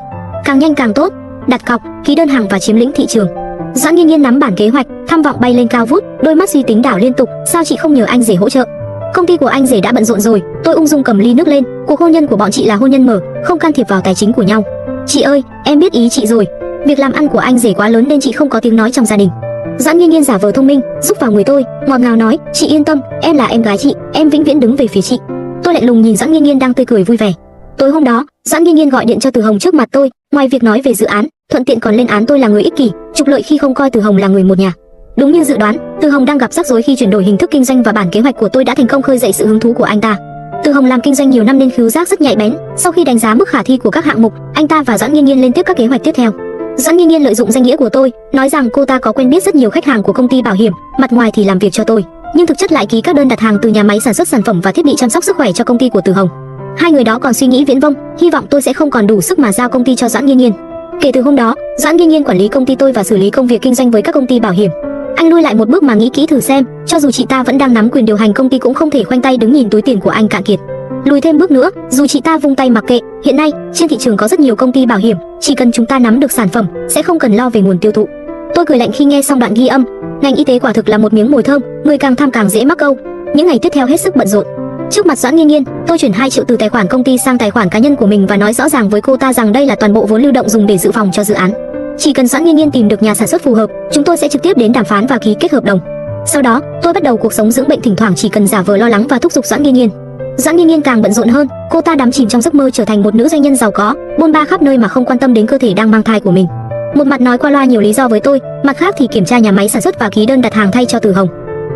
càng nhanh càng tốt, đặt cọc, ký đơn hàng và chiếm lĩnh thị trường. Doãn Nghiên Nghiên nắm bản kế hoạch, tham vọng bay lên cao vút, đôi mắt suy tính đảo liên tục, sao chị không nhờ anh rể hỗ trợ? Công ty của anh rể đã bận rộn rồi. Tôi ung dung cầm ly nước lên, cuộc hôn nhân của bọn chị là hôn nhân mở, không can thiệp vào tài chính của nhau. Chị ơi, em biết ý chị rồi. Việc làm ăn của anh rể quá lớn nên chị không có tiếng nói trong gia đình. Doãn Nghiên Nghiên giả vờ thông minh, giúp vào người tôi, ngọt ngào nói, chị yên tâm, em là em gái chị, em vĩnh viễn đứng về phía chị. Tôi lạnh lùng nhìn Doãn Nghiên Nghiên đang tươi cười vui vẻ. Tối hôm đó, Doãn Nghiên Nghiên gọi điện cho Từ Hồng trước mặt tôi, ngoài việc nói về dự án, thuận tiện còn lên án tôi là người ích kỷ, trục lợi khi không coi Từ Hồng là người một nhà. Đúng như dự đoán, Từ Hồng đang gặp rắc rối khi chuyển đổi hình thức kinh doanh và bản kế hoạch của tôi đã thành công khơi dậy sự hứng thú của anh ta. Từ Hồng làm kinh doanh nhiều năm nên khứu giác rất nhạy bén, sau khi đánh giá mức khả thi của các hạng mục, anh ta và Doãn Nghiên Nghiên lên tiếp các kế hoạch tiếp theo. Doãn Nghiên Nghiên lợi dụng danh nghĩa của tôi, nói rằng cô ta có quen biết rất nhiều khách hàng của công ty bảo hiểm, mặt ngoài thì làm việc cho tôi, nhưng thực chất lại ký các đơn đặt hàng từ nhà máy sản xuất sản phẩm và thiết bị chăm sóc sức khỏe cho công ty của Từ Hồng. Hai người đó còn suy nghĩ viễn vông, hy vọng tôi sẽ không còn đủ sức mà giao công ty cho Doãn Nghiên Nghiên. Kể từ hôm đó, Doãn Nghiên Nghiên quản lý công ty tôi và xử lý công việc kinh doanh với các công ty bảo hiểm. Anh lui lại một bước mà nghĩ kỹ thử xem, cho dù chị ta vẫn đang nắm quyền điều hành công ty cũng không thể khoanh tay đứng nhìn túi tiền của anh cạn kiệt. Lùi thêm bước nữa, dù chị ta vung tay mặc kệ, hiện nay trên thị trường có rất nhiều công ty bảo hiểm, chỉ cần chúng ta nắm được sản phẩm, sẽ không cần lo về nguồn tiêu thụ. Tôi cười lạnh khi nghe xong đoạn ghi âm. Ngành y tế quả thực là một miếng mồi thơm, người càng tham càng dễ mắc câu. Những ngày tiếp theo hết sức bận rộn. Trước mặt Doãn Nghiên Nghiên, tôi chuyển 2 triệu từ tài khoản công ty sang tài khoản cá nhân của mình và nói rõ ràng với cô ta rằng đây là toàn bộ vốn lưu động dùng để dự phòng cho dự án. Chỉ cần Doãn Nghiên Nghiên tìm được nhà sản xuất phù hợp, chúng tôi sẽ trực tiếp đến đàm phán và ký kết hợp đồng. Sau đó, tôi bắt đầu cuộc sống dưỡng bệnh, thỉnh thoảng chỉ cần giả vờ lo lắng và thúc giục Doãn Nghiên Nghiên. Doãn Nghiên Nghiên càng bận rộn hơn, cô ta đắm chìm trong giấc mơ trở thành một nữ doanh nhân giàu có, bôn ba khắp nơi mà không quan tâm đến cơ thể đang mang thai của mình. Một mặt nói qua loa nhiều lý do với tôi, mặt khác thì kiểm tra nhà máy sản xuất và ký đơn đặt hàng thay cho Từ Hồng.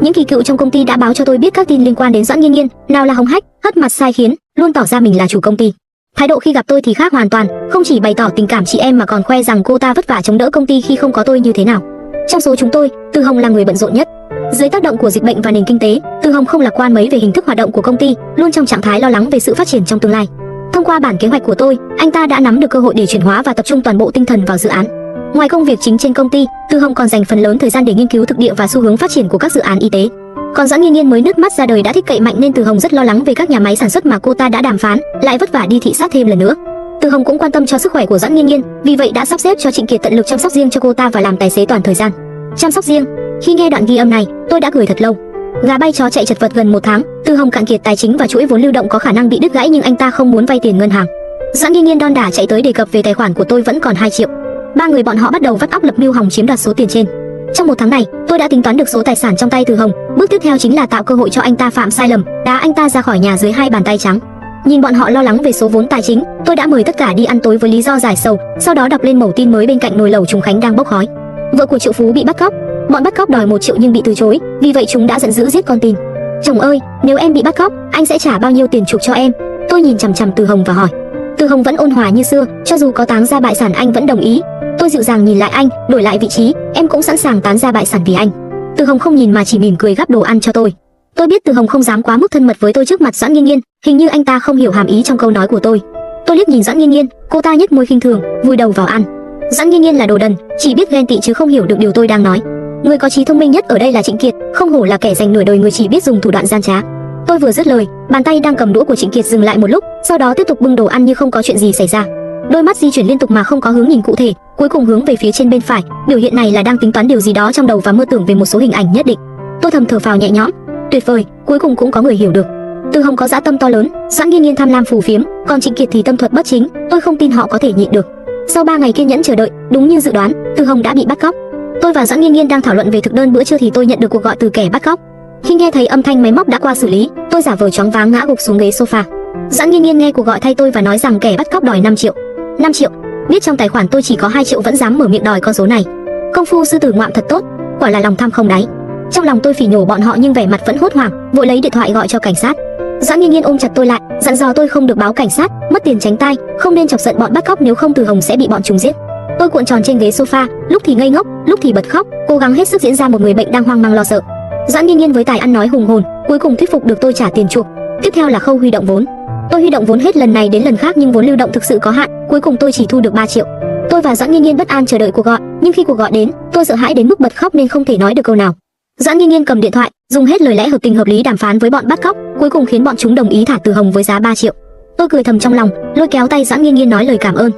Những kỳ cựu trong công ty đã báo cho tôi biết các tin liên quan đến Doãn Nghiên Nghiên, nào là hòng hách, hất mặt sai khiến, luôn tỏ ra mình là chủ công ty. Thái độ khi gặp tôi thì khác hoàn toàn, không chỉ bày tỏ tình cảm chị em mà còn khoe rằng cô ta vất vả chống đỡ công ty khi không có tôi như thế nào. Trong số chúng tôi, Từ Hồng là người bận rộn nhất. Dưới tác động của dịch bệnh và nền kinh tế, Từ Hồng không lạc quan mấy về hình thức hoạt động của công ty, luôn trong trạng thái lo lắng về sự phát triển trong tương lai. Thông qua bản kế hoạch của tôi, anh ta đã nắm được cơ hội để chuyển hóa và tập trung toàn bộ tinh thần vào dự án. Ngoài công việc chính trên công ty, Từ Hồng còn dành phần lớn thời gian để nghiên cứu thực địa và xu hướng phát triển của các dự án y tế. Còn Doãn Nghiên Nghiên mới nứt mắt ra đời đã thích cậy mạnh nên Từ Hồng rất lo lắng về các nhà máy sản xuất mà cô ta đã đàm phán, lại vất vả đi thị sát thêm lần nữa. Từ Hồng cũng quan tâm cho sức khỏe của Doãn Nghiên Nghiên, vì vậy đã sắp xếp cho Trịnh Kiệt tận lực chăm sóc riêng cho cô ta và làm tài xế toàn thời gian. Chăm sóc riêng. Khi nghe đoạn ghi âm này, tôi đã cười thật lâu. Gà bay chó chạy chật vật gần 1 tháng, Từ Hồng cạn kiệt tài chính và chuỗi vốn lưu động có khả năng bị đứt gãy nhưng anh ta không muốn vay tiền ngân hàng. Doãn Nghiên Nghiên đon đả chạy tới đề cập về tài khoản của tôi vẫn còn 2 triệu. Ba người bọn họ bắt đầu vắt óc lập mưu hòng chiếm đoạt số tiền trên. Trong 1 tháng này, tôi đã tính toán được số tài sản trong tay Từ Hồng, bước tiếp theo chính là tạo cơ hội cho anh ta phạm sai lầm, đá anh ta ra khỏi nhà dưới 2 bàn tay trắng. Nhìn bọn họ lo lắng về số vốn tài chính, tôi đã mời tất cả đi ăn tối với lý do giải sầu, sau đó đọc lên mẩu tin mới bên cạnh nồi lẩu Trùng Khánh đang bốc khói. Vợ của Triệu Phú bị bắt cóc. Bọn bắt cóc đòi 1 triệu nhưng bị từ chối, vì vậy chúng đã giận dữ giết con tin. Chồng ơi, nếu em bị bắt cóc, anh sẽ trả bao nhiêu tiền chuộc cho em? Tôi nhìn chằm chằm Từ Hồng và hỏi. Từ Hồng vẫn ôn hòa như xưa, cho dù có táng ra bại sản anh vẫn đồng ý. Tôi dịu dàng nhìn lại anh, đổi lại vị trí, em cũng sẵn sàng tán ra bại sản vì anh. Từ Hồng không nhìn mà chỉ mỉm cười gắp đồ ăn cho tôi. Tôi biết Từ Hồng không dám quá mức thân mật với tôi trước mặt Doãn Nghiên Nghiên, hình như anh ta không hiểu hàm ý trong câu nói của tôi. Tôi liếc nhìn Doãn Nghiên Nghiên, cô ta nhếch môi khinh thường, vùi đầu vào ăn. Doãn Nghiên Nghiên là đồ đần, chỉ biết ghen tị chứ không hiểu được điều tôi đang nói. Người có trí thông minh nhất ở đây là Trịnh Kiệt, không hổ là kẻ dành nửa đời người chỉ biết dùng thủ đoạn gian trá. Tôi vừa dứt lời, bàn tay đang cầm đũa của Trịnh Kiệt dừng lại một lúc, sau đó tiếp tục bưng đồ ăn như không có chuyện gì xảy ra. Đôi mắt di chuyển liên tục mà không có hướng nhìn cụ thể, cuối cùng hướng về phía trên bên phải, biểu hiện này là đang tính toán điều gì đó trong đầu và mơ tưởng về một số hình ảnh nhất định. Tôi thầm thở phào nhẹ nhõm, tuyệt vời, cuối cùng cũng có người hiểu được. Từ Hồng có dã tâm to lớn, Doãn Nghiên Nghiên tham lam phù phiếm, còn Trịnh Kiệt thì tâm thuật bất chính, tôi không tin họ có thể nhịn được. Sau 3 ngày kiên nhẫn chờ đợi, đúng như dự đoán, Từ Hồng đã bị bắt cóc. Tôi và Doãn Nghiên Nghiên đang thảo luận về thực đơn bữa trưa thì tôi nhận được cuộc gọi từ kẻ bắt cóc. Khi nghe thấy âm thanh máy móc đã qua xử lý, tôi giả vờ choáng váng ngã gục xuống ghế sofa. Doãn Nghiên Nghiên nghe cuộc gọi thay tôi và nói rằng kẻ bắt cóc đòi 5 triệu. 5 triệu? Biết trong tài khoản tôi chỉ có 2 triệu vẫn dám mở miệng đòi con số này. Công phu sư tử ngoạm thật tốt, quả là lòng tham không đáy. Trong lòng tôi phỉ nhổ bọn họ nhưng vẻ mặt vẫn hốt hoảng, vội lấy điện thoại gọi cho cảnh sát. Doãn Nghiên Nghiên ôm chặt tôi lại, dặn dò tôi không được báo cảnh sát, mất tiền tránh tai, không nên chọc giận bọn bắt cóc nếu không Từ Hồng sẽ bị bọn chúng giết. Tôi cuộn tròn trên ghế sofa, lúc thì ngây ngốc, lúc thì bật khóc, cố gắng hết sức diễn ra một người bệnh đang hoang mang lo sợ. Doãn Nghiên Nghiên với tài ăn nói hùng hồn, cuối cùng thuyết phục được tôi trả tiền chuộc. Tiếp theo là khâu huy động vốn. Tôi huy động vốn hết lần này đến lần khác nhưng vốn lưu động thực sự có hạn, cuối cùng tôi chỉ thu được 3 triệu. Tôi và Doãn Nghiên Nghiên bất an chờ đợi cuộc gọi, nhưng khi cuộc gọi đến, tôi sợ hãi đến mức bật khóc nên không thể nói được câu nào. Doãn Nghiên Nghiên cầm điện thoại, dùng hết lời lẽ hợp tình hợp lý đàm phán với bọn bắt cóc, cuối cùng khiến bọn chúng đồng ý thả Từ Hồng với giá 3 triệu. Tôi cười thầm trong lòng, lôi kéo tay Doãn Nghiên Nghiên nói lời cảm ơn.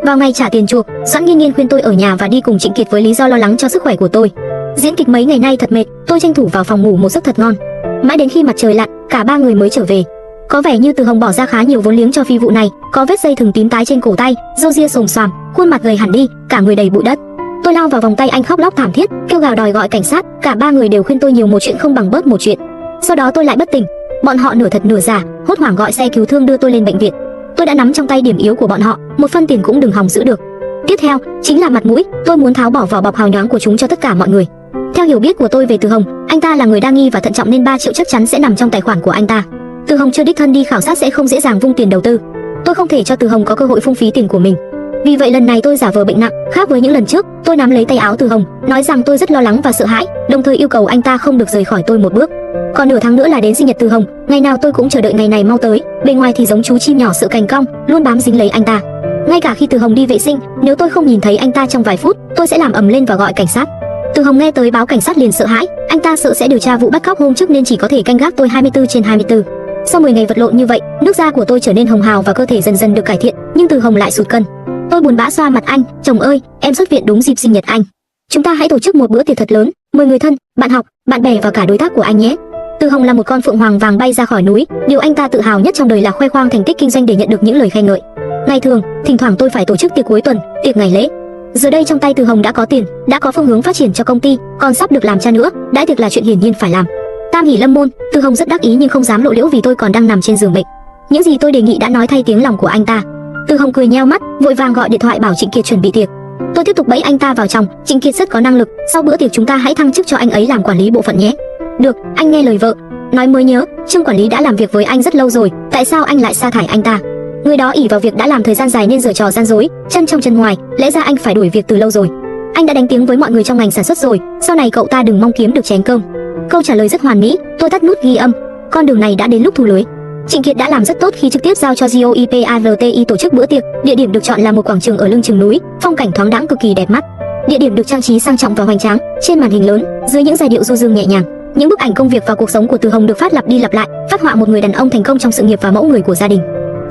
Vào ngày trả tiền chuộc, Doãn Nghiên Nghiên khuyên tôi ở nhà và đi cùng Trịnh Kiệt với lý do lo lắng cho sức khỏe của tôi. Diễn kịch mấy ngày nay thật mệt, tôi tranh thủ vào phòng ngủ một giấc thật ngon. Mãi đến khi mặt trời lặn, cả ba người mới trở về. Có vẻ như Từ Hồng bỏ ra khá nhiều vốn liếng cho phi vụ này, có vết dây thừng tím tái trên cổ tay, râu ria xồm xoàm, khuôn mặt gầy hẳn đi, cả người đầy bụi đất. Tôi lao vào vòng tay anh khóc lóc thảm thiết, kêu gào đòi gọi cảnh sát, cả ba người đều khuyên tôi nhiều một chuyện không bằng bớt một chuyện. Sau đó tôi lại bất tỉnh, bọn họ nửa thật nửa giả, hốt hoảng gọi xe cứu thương đưa tôi lên bệnh viện. Tôi đã nắm trong tay điểm yếu của bọn họ, một phân tiền cũng đừng hòng giữ được. Tiếp theo chính là mặt mũi, tôi muốn tháo bỏ vỏ bọc hào nhoáng của chúng cho tất cả mọi người. Theo hiểu biết của tôi về Từ Hồng, anh ta là người đa nghi và thận trọng nên 3 triệu chắc chắn sẽ nằm trong tài khoản của anh ta. Từ Hồng chưa đích thân đi khảo sát sẽ không dễ dàng vung tiền đầu tư. Tôi không thể cho Từ Hồng có cơ hội phung phí tiền của mình. Vì vậy lần này tôi giả vờ bệnh nặng, khác với những lần trước, tôi nắm lấy tay áo Từ Hồng, nói rằng tôi rất lo lắng và sợ hãi, đồng thời yêu cầu anh ta không được rời khỏi tôi một bước. Còn nửa tháng nữa là đến sinh nhật Từ Hồng, ngày nào tôi cũng chờ đợi ngày này mau tới. Bề ngoài thì giống chú chim nhỏ sợ cành cong, luôn bám dính lấy anh ta. Ngay cả khi Từ Hồng đi vệ sinh, nếu tôi không nhìn thấy anh ta trong vài phút, tôi sẽ làm ầm lên và gọi cảnh sát. Từ Hồng nghe tới báo cảnh sát liền sợ hãi, anh ta sợ sẽ điều tra vụ bắt cóc hôm trước nên chỉ có thể canh gác tôi 24/24. Sau 10 ngày vật lộn như vậy, nước da của tôi trở nên hồng hào và cơ thể dần dần được cải thiện, nhưng Từ Hồng lại sụt cân. Tôi buồn bã xoa mặt anh, chồng ơi, em xuất viện đúng dịp sinh nhật anh. Chúng ta hãy tổ chức một bữa tiệc thật lớn, mời người thân, bạn học, bạn bè và cả đối tác của anh nhé. Từ Hồng là một con phượng hoàng vàng bay ra khỏi núi, điều anh ta tự hào nhất trong đời là khoe khoang thành tích kinh doanh để nhận được những lời khen ngợi. Ngày thường, thỉnh thoảng tôi phải tổ chức tiệc cuối tuần, tiệc ngày lễ. Giờ đây trong tay Từ Hồng đã có tiền, đã có phương hướng phát triển cho công ty, còn sắp được làm cha nữa, đãi tiệc là chuyện hiển nhiên phải làm. Tam hỷ lâm môn, Từ Hồng rất đắc ý nhưng không dám lộ liễu vì tôi còn đang nằm trên giường bệnh. Những gì tôi đề nghị đã nói thay tiếng lòng của anh ta. Từ Hồng cười nheo mắt, vội vàng gọi điện thoại bảo Trịnh Kiệt chuẩn bị tiệc. Tôi tiếp tục bẫy anh ta vào trong, Trịnh Kiệt rất có năng lực, sau bữa tiệc chúng ta hãy thăng chức cho anh ấy làm quản lý bộ phận nhé. Được, anh nghe lời vợ. Nói mới nhớ, Trương quản lý đã làm việc với anh rất lâu rồi, tại sao anh lại sa thải anh ta? Người đó ỷ vào việc đã làm thời gian dài nên giở trò gian dối, chân trong chân ngoài, lẽ ra anh phải đuổi việc từ lâu rồi. Anh đã đánh tiếng với mọi người trong ngành sản xuất rồi, sau này cậu ta đừng mong kiếm được chén cơm. Câu trả lời rất hoàn mỹ, tôi tắt nút ghi âm. Con đường này đã đến lúc thu lưới. Trịnh Kiệt đã làm rất tốt khi trực tiếp giao cho GOIPARTI tổ chức bữa tiệc. Địa điểm được chọn là một quảng trường ở lưng chừng núi, phong cảnh thoáng đãng cực kỳ đẹp mắt. Địa điểm được trang trí sang trọng và hoành tráng, trên màn hình lớn, dưới những giai điệu du dương nhẹ nhàng, những bức ảnh công việc và cuộc sống của Từ Hồng được phát lặp đi lặp lại, phát họa một người đàn ông thành công trong sự nghiệp và mẫu người của gia đình.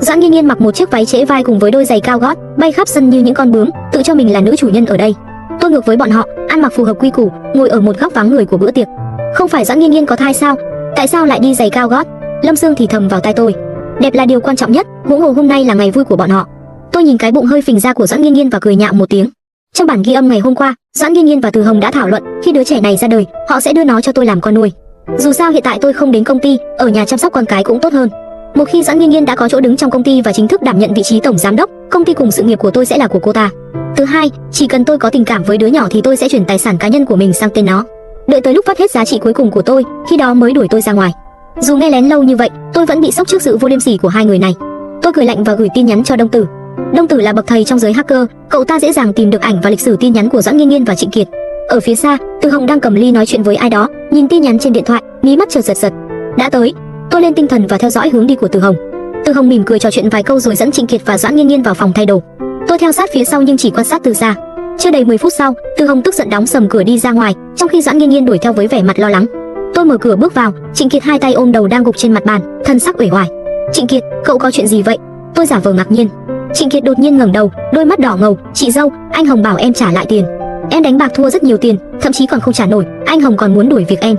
Doãn Nghiên Nghiên mặc một chiếc váy trễ vai cùng với đôi giày cao gót, bay khắp sân như những con bướm, tự cho mình là nữ chủ nhân ở đây. Tôi ngược với bọn họ, ăn mặc phù hợp quy củ, ngồi ở một góc vắng người của bữa tiệc. Không phải Doãn Nghiên Nghiên có thai sao? Tại sao lại đi giày cao gót? Lâm Sương thì thầm vào tai tôi. Đẹp là điều quan trọng nhất, huống hồ hôm nay là ngày vui của bọn họ. Tôi nhìn cái bụng hơi phình ra của Doãn Nghiên Nghiên và cười nhạo một tiếng. Trong bản ghi âm ngày hôm qua, Doãn Nghiên Nghiên và Từ Hồng đã thảo luận, khi đứa trẻ này ra đời, họ sẽ đưa nó cho tôi làm con nuôi. Dù sao hiện tại tôi không đến công ty, ở nhà chăm sóc con cái cũng tốt hơn. Một khi Doãn Nghiên Nghiên đã có chỗ đứng trong công ty và chính thức đảm nhận vị trí tổng giám đốc, công ty cùng sự nghiệp của tôi sẽ là của cô ta. Thứ hai, chỉ cần tôi có tình cảm với đứa nhỏ thì tôi sẽ chuyển tài sản cá nhân của mình sang tên nó. Đợi tới lúc phát hết giá trị cuối cùng của tôi, khi đó mới đuổi tôi ra ngoài. Dù nghe lén lâu như vậy, tôi vẫn bị sốc trước sự vô liêm sỉ của hai người này. Tôi cười lạnh và gửi tin nhắn cho Đông Tử. Đông Tử là bậc thầy trong giới hacker, cậu ta dễ dàng tìm được ảnh và lịch sử tin nhắn của Doãn Nghiên Nghiên và Trịnh Kiệt. Ở phía xa, Từ Hồng đang cầm ly nói chuyện với ai đó, nhìn tin nhắn trên điện thoại, mí mắt chợt giật giật. Đã tới. Tôi lên tinh thần và theo dõi hướng đi của Từ Hồng. Từ Hồng mỉm cười trò chuyện vài câu rồi dẫn Trịnh Kiệt và Doãn Nghiên Nghiên vào phòng thay đồ. Tôi theo sát phía sau nhưng chỉ quan sát từ xa. Chưa đầy 10 phút sau, Từ Hồng tức giận đóng sầm cửa đi ra ngoài, trong khi Doãn Nghiên Nghiên đuổi theo với vẻ mặt lo lắng. Tôi mở cửa bước vào, Trịnh Kiệt hai tay ôm đầu đang gục trên mặt bàn, thân sắc uể oải. Trịnh Kiệt, cậu có chuyện gì vậy? Tôi giả vờ ngạc nhiên. Trịnh Kiệt đột nhiên ngẩng đầu, đôi mắt đỏ ngầu. Chị dâu, anh Hồng bảo em trả lại tiền. Em đánh bạc thua rất nhiều tiền, thậm chí còn không trả nổi. Anh Hồng còn muốn đuổi việc em.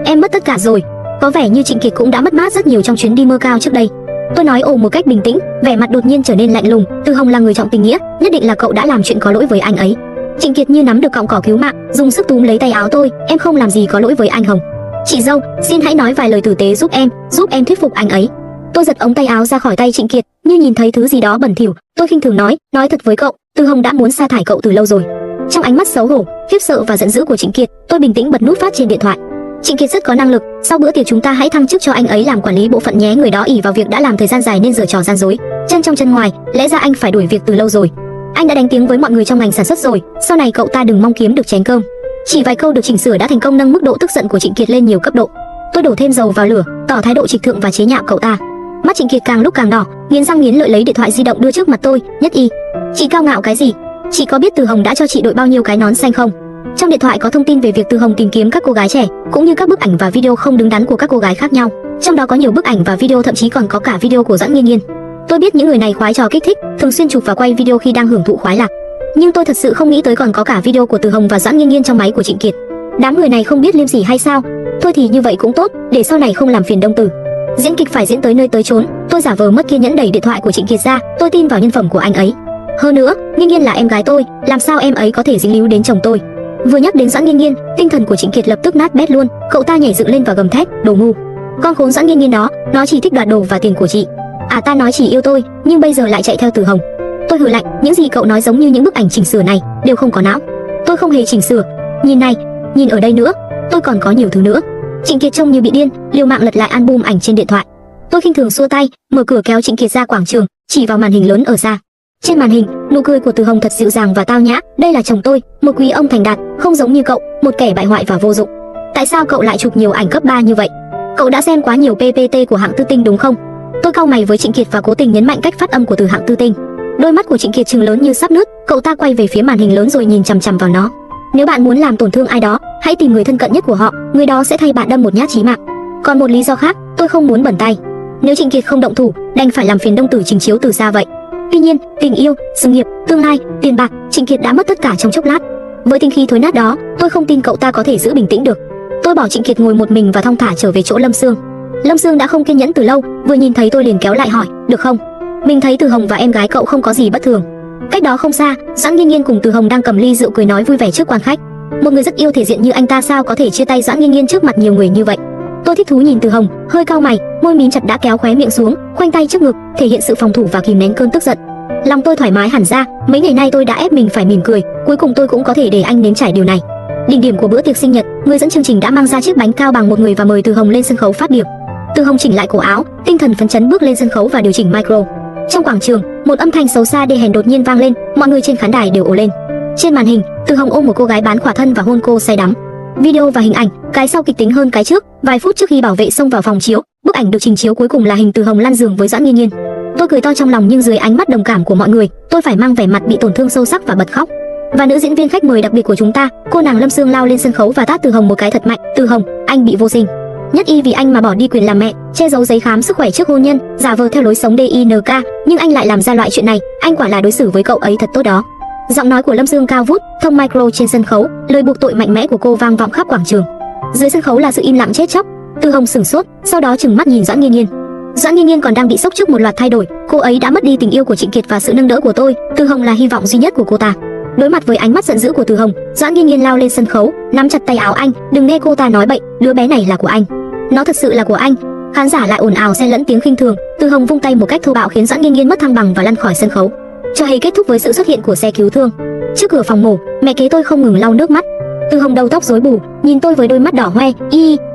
Em mất tất cả rồi. Có vẻ như Trịnh Kiệt cũng đã mất mát rất nhiều trong chuyến đi mơ cao trước đây. Tôi nói ồ một cách bình tĩnh, vẻ mặt đột nhiên trở nên lạnh lùng. Từ Hồng là người trọng tình nghĩa, nhất định là cậu đã làm chuyện có lỗi với anh ấy. Trịnh Kiệt như nắm được cọng cỏ cứu mạng, dùng sức túm lấy tay áo tôi. Em không làm gì có lỗi với anh Hồng. Chị dâu, xin hãy nói vài lời tử tế giúp em thuyết phục anh ấy. Tôi giật ống tay áo ra khỏi tay Trịnh Kiệt, như nhìn thấy thứ gì đó bẩn thỉu. Tôi khinh thường nói thật với cậu, Từ Hồng đã muốn sa thải cậu từ lâu rồi. Trong ánh mắt xấu hổ, khiếp sợ và giận dữ của Trịnh Kiệt, tôi bình tĩnh bật nút phát trên điện thoại. Trịnh Kiệt rất có năng lực, sau bữa tiệc chúng ta hãy thăng chức cho anh ấy làm quản lý bộ phận nhé. Người đó ỷ vào việc đã làm thời gian dài nên giở trò gian dối, chân trong chân ngoài, lẽ ra anh phải đuổi việc từ lâu rồi. Anh đã đánh tiếng với mọi người trong ngành sản xuất rồi, sau này cậu ta đừng mong kiếm được chén cơm. Chỉ vài câu được chỉnh sửa đã thành công nâng mức độ tức giận của Trịnh Kiệt lên nhiều cấp độ. Tôi đổ thêm dầu vào lửa, tỏ thái độ trịch thượng và chế nhạo cậu ta. Mắt Trịnh Kiệt càng lúc càng đỏ, nghiến răng nghiến lợi lấy điện thoại di động đưa trước mặt tôi. Nhất Y, chị cao ngạo cái gì? Chị có biết Từ Hồng đã cho chị đội bao nhiêu cái nón xanh không? Trong điện thoại có thông tin về việc Từ Hồng tìm kiếm các cô gái trẻ, cũng như các bức ảnh và video không đứng đắn của các cô gái khác nhau. Trong đó có nhiều bức ảnh và video, thậm chí còn có cả video của Doãn Nghiên Nghiên. Tôi biết những người này khoái trò kích thích, thường xuyên chụp và quay video khi đang hưởng thụ khoái lạc. Nhưng tôi thật sự không nghĩ tới còn có cả video của Từ Hồng và Doãn Nghiên Nghiên trong máy của Trịnh Kiệt. Đám người này không biết liêm sỉ hay sao? Thôi thì như vậy cũng tốt, để sau này không làm phiền Đông Tử. Diễn kịch phải diễn tới nơi tới chốn, tôi giả vờ mất kiên nhẫn đẩy điện thoại của Trịnh Kiệt ra, tôi tin vào nhân phẩm của anh ấy. Hơn nữa, Nghiên Nghiên là em gái tôi, làm sao em ấy có thể dính líu đến chồng tôi? Vừa nhắc đến Doãn Nghiên Nghiên, tinh thần của Trịnh Kiệt lập tức nát bét luôn, cậu ta nhảy dựng lên và gầm thét, đồ ngu. Con khốn Doãn Nghiên Nghiên đó, nó chỉ thích đoạt đồ và tiền của chị. À, ta nói chỉ yêu tôi, nhưng bây giờ lại chạy theo Từ Hồng. Tôi hừ lạnh, những gì cậu nói giống như những bức ảnh chỉnh sửa này, đều không có não. Tôi không hề chỉnh sửa. Nhìn này, nhìn ở đây nữa, tôi còn có nhiều thứ nữa. Trịnh Kiệt trông như bị điên, liều mạng lật lại album ảnh trên điện thoại. Tôi khinh thường xua tay, mở cửa kéo Trịnh Kiệt ra quảng trường, chỉ vào màn hình lớn ở xa. Trên màn hình, nụ cười của Từ Hồng thật dịu dàng và tao nhã. Đây là chồng tôi, một quý ông thành đạt, không giống như cậu, một kẻ bại hoại và vô dụng. Tại sao cậu lại chụp nhiều ảnh cấp 3 như vậy? Cậu đã xem quá nhiều PPT của hạng Tư Tinh đúng không? Tôi cau mày với Trịnh Kiệt và cố tình nhấn mạnh cách phát âm của từ hạng Tư Tinh. Đôi mắt của Trịnh Kiệt trừng lớn như sắp nứt, cậu ta quay về phía màn hình lớn rồi nhìn chằm chằm vào nó. Nếu bạn muốn làm tổn thương ai đó, hãy tìm người thân cận nhất của họ, người đó sẽ thay bạn đâm một nhát chí mạng. Còn một lý do khác, tôi không muốn bẩn tay. Nếu Trịnh Kiệt không động thủ, đành phải làm phiền Đông Tử trình chiếu từ xa vậy. Tuy nhiên, tình yêu, sự nghiệp, tương lai, tiền bạc, Trịnh Kiệt đã mất tất cả trong chốc lát. Với tinh khí thối nát đó, tôi không tin cậu ta có thể giữ bình tĩnh được. Tôi bỏ Trịnh Kiệt ngồi một mình và thong thả trở về chỗ Lâm Sương. Lâm Sương đã không kiên nhẫn từ lâu, vừa nhìn thấy tôi liền kéo lại hỏi, được không? Mình thấy Từ Hồng và em gái cậu không có gì bất thường. Cách đó không xa, Doãn Nghiên Nghiên cùng Từ Hồng đang cầm ly rượu cười nói vui vẻ trước quan khách. Một người rất yêu thể diện như anh ta sao có thể chia tay Doãn Nghiên Nghiên trước mặt nhiều người như vậy? Tôi thích thú nhìn Từ Hồng, hơi cau mày, môi mím chặt đã kéo khóe miệng xuống, khoanh tay trước ngực, thể hiện sự phòng thủ và kìm nén cơn tức giận. Lòng tôi thoải mái hẳn ra, mấy ngày nay tôi đã ép mình phải mỉm cười, cuối cùng tôi cũng có thể để anh nếm trải điều này. Đỉnh điểm của bữa tiệc sinh nhật, người dẫn chương trình đã mang ra chiếc bánh cao bằng một người và mời Từ Hồng lên sân khấu phát biểu. Từ Hồng chỉnh lại cổ áo, tinh thần phấn chấn bước lên sân khấu và điều chỉnh micro. Trong quảng trường, một âm thanh xấu xa đê hèn đột nhiên vang lên, mọi người trên khán đài đều ồ lên. Trên màn hình, Từ Hồng ôm một cô gái bán khỏa thân và hôn cô say đắm. Video và hình ảnh, cái sau kịch tính hơn cái trước. Vài phút trước khi bảo vệ xông vào phòng chiếu, bức ảnh được trình chiếu cuối cùng là hình Từ Hồng lăn giường với Doãn Nghiên Nghiên. Tôi cười to trong lòng nhưng dưới ánh mắt đồng cảm của mọi người, tôi phải mang vẻ mặt bị tổn thương sâu sắc và bật khóc. Và nữ diễn viên khách mời đặc biệt của chúng ta, cô nàng Lâm Sương lao lên sân khấu và tát Từ Hồng một cái thật mạnh. Từ Hồng, anh bị vô sinh. Nhất y vì anh mà bỏ đi quyền làm mẹ, che giấu giấy khám sức khỏe trước hôn nhân, giả vờ theo lối sống DINK, nhưng anh lại làm ra loại chuyện này, anh quả là đối xử với cậu ấy thật tốt đó. Giọng nói của Lâm Sương cao vút, thông micro trên sân khấu, lời buộc tội mạnh mẽ của cô vang vọng khắp quảng trường. Dưới sân khấu là sự im lặng chết chóc. Từ Hồng sửng sốt, sau đó trừng mắt nhìn Doãn Nghiên Nghiên. Doãn Nghiên Nghiên còn đang bị sốc trước một loạt thay đổi, cô ấy đã mất đi tình yêu của Trịnh Kiệt và sự nâng đỡ của tôi, Từ Hồng là hy vọng duy nhất của cô ta. Đối mặt với ánh mắt giận dữ của Từ Hồng, Doãn Nghiên Nghiên lao lên sân khấu, nắm chặt tay áo anh, đừng nghe cô ta nói bậy, đứa bé này là của anh. Nó thật sự là của anh. Khán giả lại ồn ào xen lẫn tiếng khinh thường. Từ Hồng vung tay một cách thô bạo khiến Doãn Nghiên Nghiên mất thăng bằng và lăn khỏi sân khấu. Trò hay kết thúc với sự xuất hiện của xe cứu thương. Trước cửa phòng mổ, mẹ kế tôi không ngừng lau nước mắt. Từ Hồng đầu tóc rối bù, nhìn tôi với đôi mắt đỏ hoe.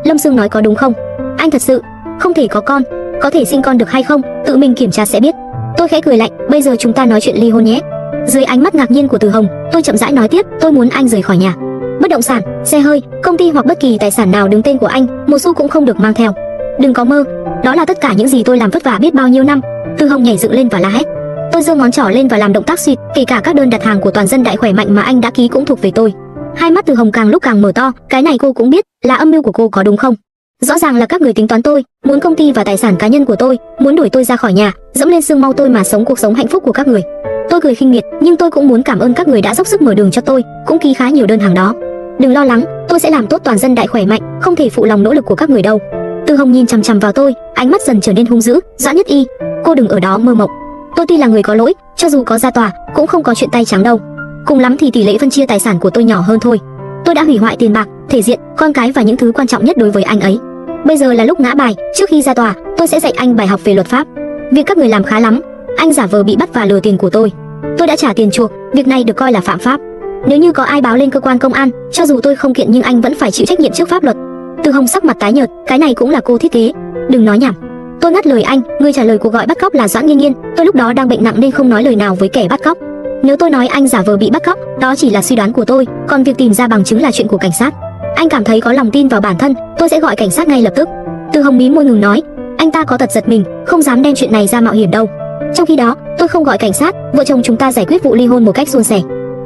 Lâm Sương nói có đúng không? Anh thật sự không thể có con, có thể sinh con được hay không, tự mình kiểm tra sẽ biết. Tôi khẽ cười lạnh, bây giờ chúng ta nói chuyện ly hôn nhé. Dưới ánh mắt ngạc nhiên của Từ Hồng, tôi chậm rãi nói tiếp, tôi muốn anh rời khỏi nhà. Bất động sản, xe hơi, công ty hoặc bất kỳ tài sản nào đứng tên của anh, một xu cũng không được mang theo. Đừng có mơ, đó là tất cả những gì tôi làm vất vả biết bao nhiêu năm. Từ Hồng nhảy dựng lên và la hét. Tôi giơ ngón trỏ lên và làm động tác xịt, kể cả các đơn đặt hàng của Toàn dân đại khỏe mạnh mà anh đã ký cũng thuộc về tôi. Hai mắt Từ Hồng càng lúc càng mở to, cái này cô cũng biết, là âm mưu của cô có đúng không? Rõ ràng là các người tính toán tôi, muốn công ty và tài sản cá nhân của tôi, muốn đuổi tôi ra khỏi nhà, dẫm lên xương mau tôi mà sống cuộc sống hạnh phúc của các người. Tôi cười khinh miệt, nhưng tôi cũng muốn cảm ơn các người đã dốc sức mở đường cho tôi, cũng ký khá nhiều đơn hàng đó. Đừng lo lắng, tôi sẽ làm tốt Toàn dân đại khỏe mạnh, không thể phụ lòng nỗ lực của các người đâu. Từ Hồng nhìn chằm chằm vào tôi, ánh mắt dần trở nên hung dữ. Doãn Nhất Y, cô đừng ở đó mơ mộng. Tôi tuy là người có lỗi, cho dù có ra tòa, cũng không có chuyện tay trắng đâu. Cùng lắm thì tỷ lệ phân chia tài sản của tôi nhỏ hơn thôi. Tôi đã hủy hoại tiền bạc, thể diện, con cái và những thứ quan trọng nhất đối với anh ấy. Bây giờ là lúc ngã bài, trước khi ra tòa, tôi sẽ dạy anh bài học về luật pháp. Việc các người làm khá lắm, anh giả vờ bị bắt và lừa tiền của tôi. Tôi đã trả tiền chuộc, việc này được coi là phạm pháp. Nếu như có ai báo lên cơ quan công an, cho dù tôi không kiện nhưng anh vẫn phải chịu trách nhiệm trước pháp luật. Từ Hồng sắc mặt tái nhợt, cái này cũng là cô thiết kế. Đừng nói nhảm. Tôi ngắt lời anh, người trả lời cuộc gọi bắt cóc là Doãn Nghiên Nghiên, tôi lúc đó đang bệnh nặng nên không nói lời nào với kẻ bắt cóc. Nếu tôi nói anh giả vờ bị bắt cóc, đó chỉ là suy đoán của tôi, còn việc tìm ra bằng chứng là chuyện của cảnh sát. Anh cảm thấy có lòng tin vào bản thân, tôi sẽ gọi cảnh sát ngay lập tức. Từ Hồng mím môi ngừng nói, anh ta có tật giật mình, không dám đem chuyện này ra mạo hiểm đâu. Trong khi đó, tôi không gọi cảnh sát, vợ chồng chúng ta giải quyết vụ ly hôn một cách suôn sẻ.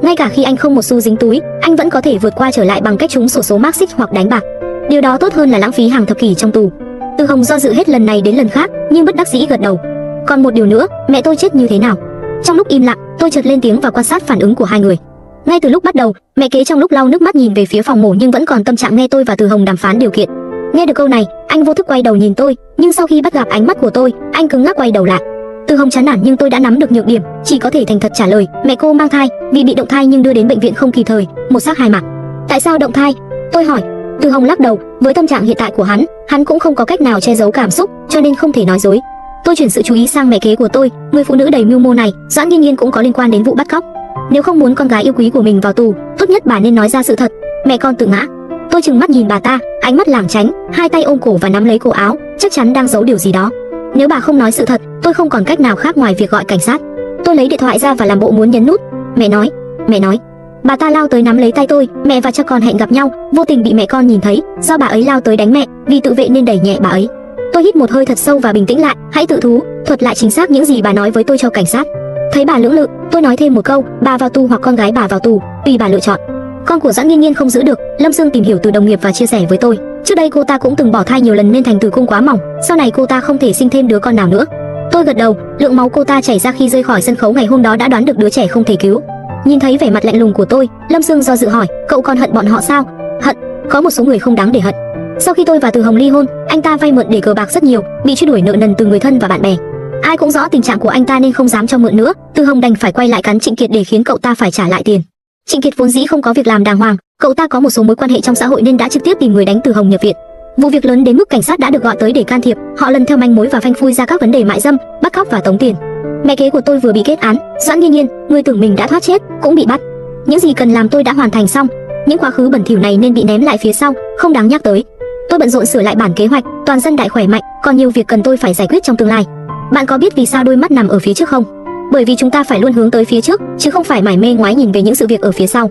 Ngay cả khi anh không một xu dính túi, anh vẫn có thể vượt qua trở lại bằng cách trúng xổ số Marxist hoặc đánh bạc. Điều đó tốt hơn là lãng phí hàng thập kỷ trong tù. Từ Hồng do dự hết lần này đến lần khác, nhưng bất đắc dĩ gật đầu. Còn một điều nữa, mẹ tôi chết như thế nào? Trong lúc im lặng, tôi chợt lên tiếng và quan sát phản ứng của hai người. Ngay từ lúc bắt đầu, mẹ kế trong lúc lau nước mắt nhìn về phía phòng mổ nhưng vẫn còn tâm trạng nghe tôi và Từ Hồng đàm phán điều kiện. Nghe được câu này, anh vô thức quay đầu nhìn tôi, nhưng sau khi bắt gặp ánh mắt của tôi, anh cứng ngắc quay đầu lại. Từ Hồng chán nản nhưng tôi đã nắm được nhược điểm, chỉ có thể thành thật trả lời, mẹ cô mang thai, vì bị động thai nhưng đưa đến bệnh viện không kịp thời, một xác hai mặt. Tại sao động thai? Tôi hỏi. Từ Hồng lắc đầu, với tâm trạng hiện tại của hắn cũng không có cách nào che giấu cảm xúc, cho nên không thể nói dối. Tôi chuyển sự chú ý sang mẹ kế của tôi, người phụ nữ đầy mưu mô này, Doãn Nghiên Nghiên cũng có liên quan đến vụ bắt cóc. Nếu không muốn con gái yêu quý của mình vào tù, tốt nhất bà nên nói ra sự thật. Mẹ con tự ngã. Tôi trừng mắt nhìn bà ta, ánh mắt lảng tránh, hai tay ôm cổ và nắm lấy cổ áo, chắc chắn đang giấu điều gì đó. Nếu bà không nói sự thật, tôi không còn cách nào khác ngoài việc gọi cảnh sát. Tôi lấy điện thoại ra và làm bộ muốn nhấn nút. Mẹ nói. Bà ta lao tới nắm lấy tay tôi, mẹ và cha con hẹn gặp nhau, vô tình bị mẹ con nhìn thấy, do bà ấy lao tới đánh mẹ, vì tự vệ nên đẩy nhẹ bà ấy. Tôi hít một hơi thật sâu và bình tĩnh lại, hãy tự thú, thuật lại chính xác những gì bà nói với tôi cho cảnh sát. Thấy bà lưỡng lự, tôi nói thêm một câu, bà vào tù hoặc con gái bà vào tù, tùy bà lựa chọn. Con của Doãn Nghiên Nghiên không giữ được, Lâm Sương tìm hiểu từ đồng nghiệp và chia sẻ với tôi. Trước đây cô ta cũng từng bỏ thai nhiều lần nên thành tử cung quá mỏng, sau này cô ta không thể sinh thêm đứa con nào nữa. Tôi gật đầu, lượng máu cô ta chảy ra khi rơi khỏi sân khấu ngày hôm đó đã đoán được đứa trẻ không thể cứu. Nhìn thấy vẻ mặt lạnh lùng của tôi, Lâm Sương do dự hỏi, cậu còn hận bọn họ sao? Hận, có một số người không đáng để hận. Sau khi tôi và Từ Hồng ly hôn, anh ta vay mượn để cờ bạc rất nhiều, bị truy đuổi nợ nần từ người thân và bạn bè. Ai cũng rõ tình trạng của anh ta nên không dám cho mượn nữa. Từ Hồng đành phải quay lại cắn Trịnh Kiệt để khiến cậu ta phải trả lại tiền. Trịnh Kiệt vốn dĩ không có việc làm đàng hoàng, cậu ta có một số mối quan hệ trong xã hội nên đã trực tiếp tìm người đánh Từ Hồng nhập viện. Vụ việc lớn đến mức cảnh sát đã được gọi tới để can thiệp. Họ lần theo manh mối và phanh phui ra các vấn đề mại dâm, bắt cóc và tống tiền. Mẹ kế của tôi vừa bị kết án, Doãn Nghiên Nghiên, người tưởng mình đã thoát chết, cũng bị bắt. Những gì cần làm tôi đã hoàn thành xong. Những quá khứ bẩn thỉu này nên bị ném lại phía sau, không đáng nhắc tới. Tôi bận rộn sửa lại bản kế hoạch, toàn dân đại khỏe mạnh, còn nhiều việc cần tôi phải giải quyết trong tương lai. Bạn có biết vì sao đôi mắt nằm ở phía trước không? Bởi vì chúng ta phải luôn hướng tới phía trước, chứ không phải mải mê ngoái nhìn về những sự việc ở phía sau.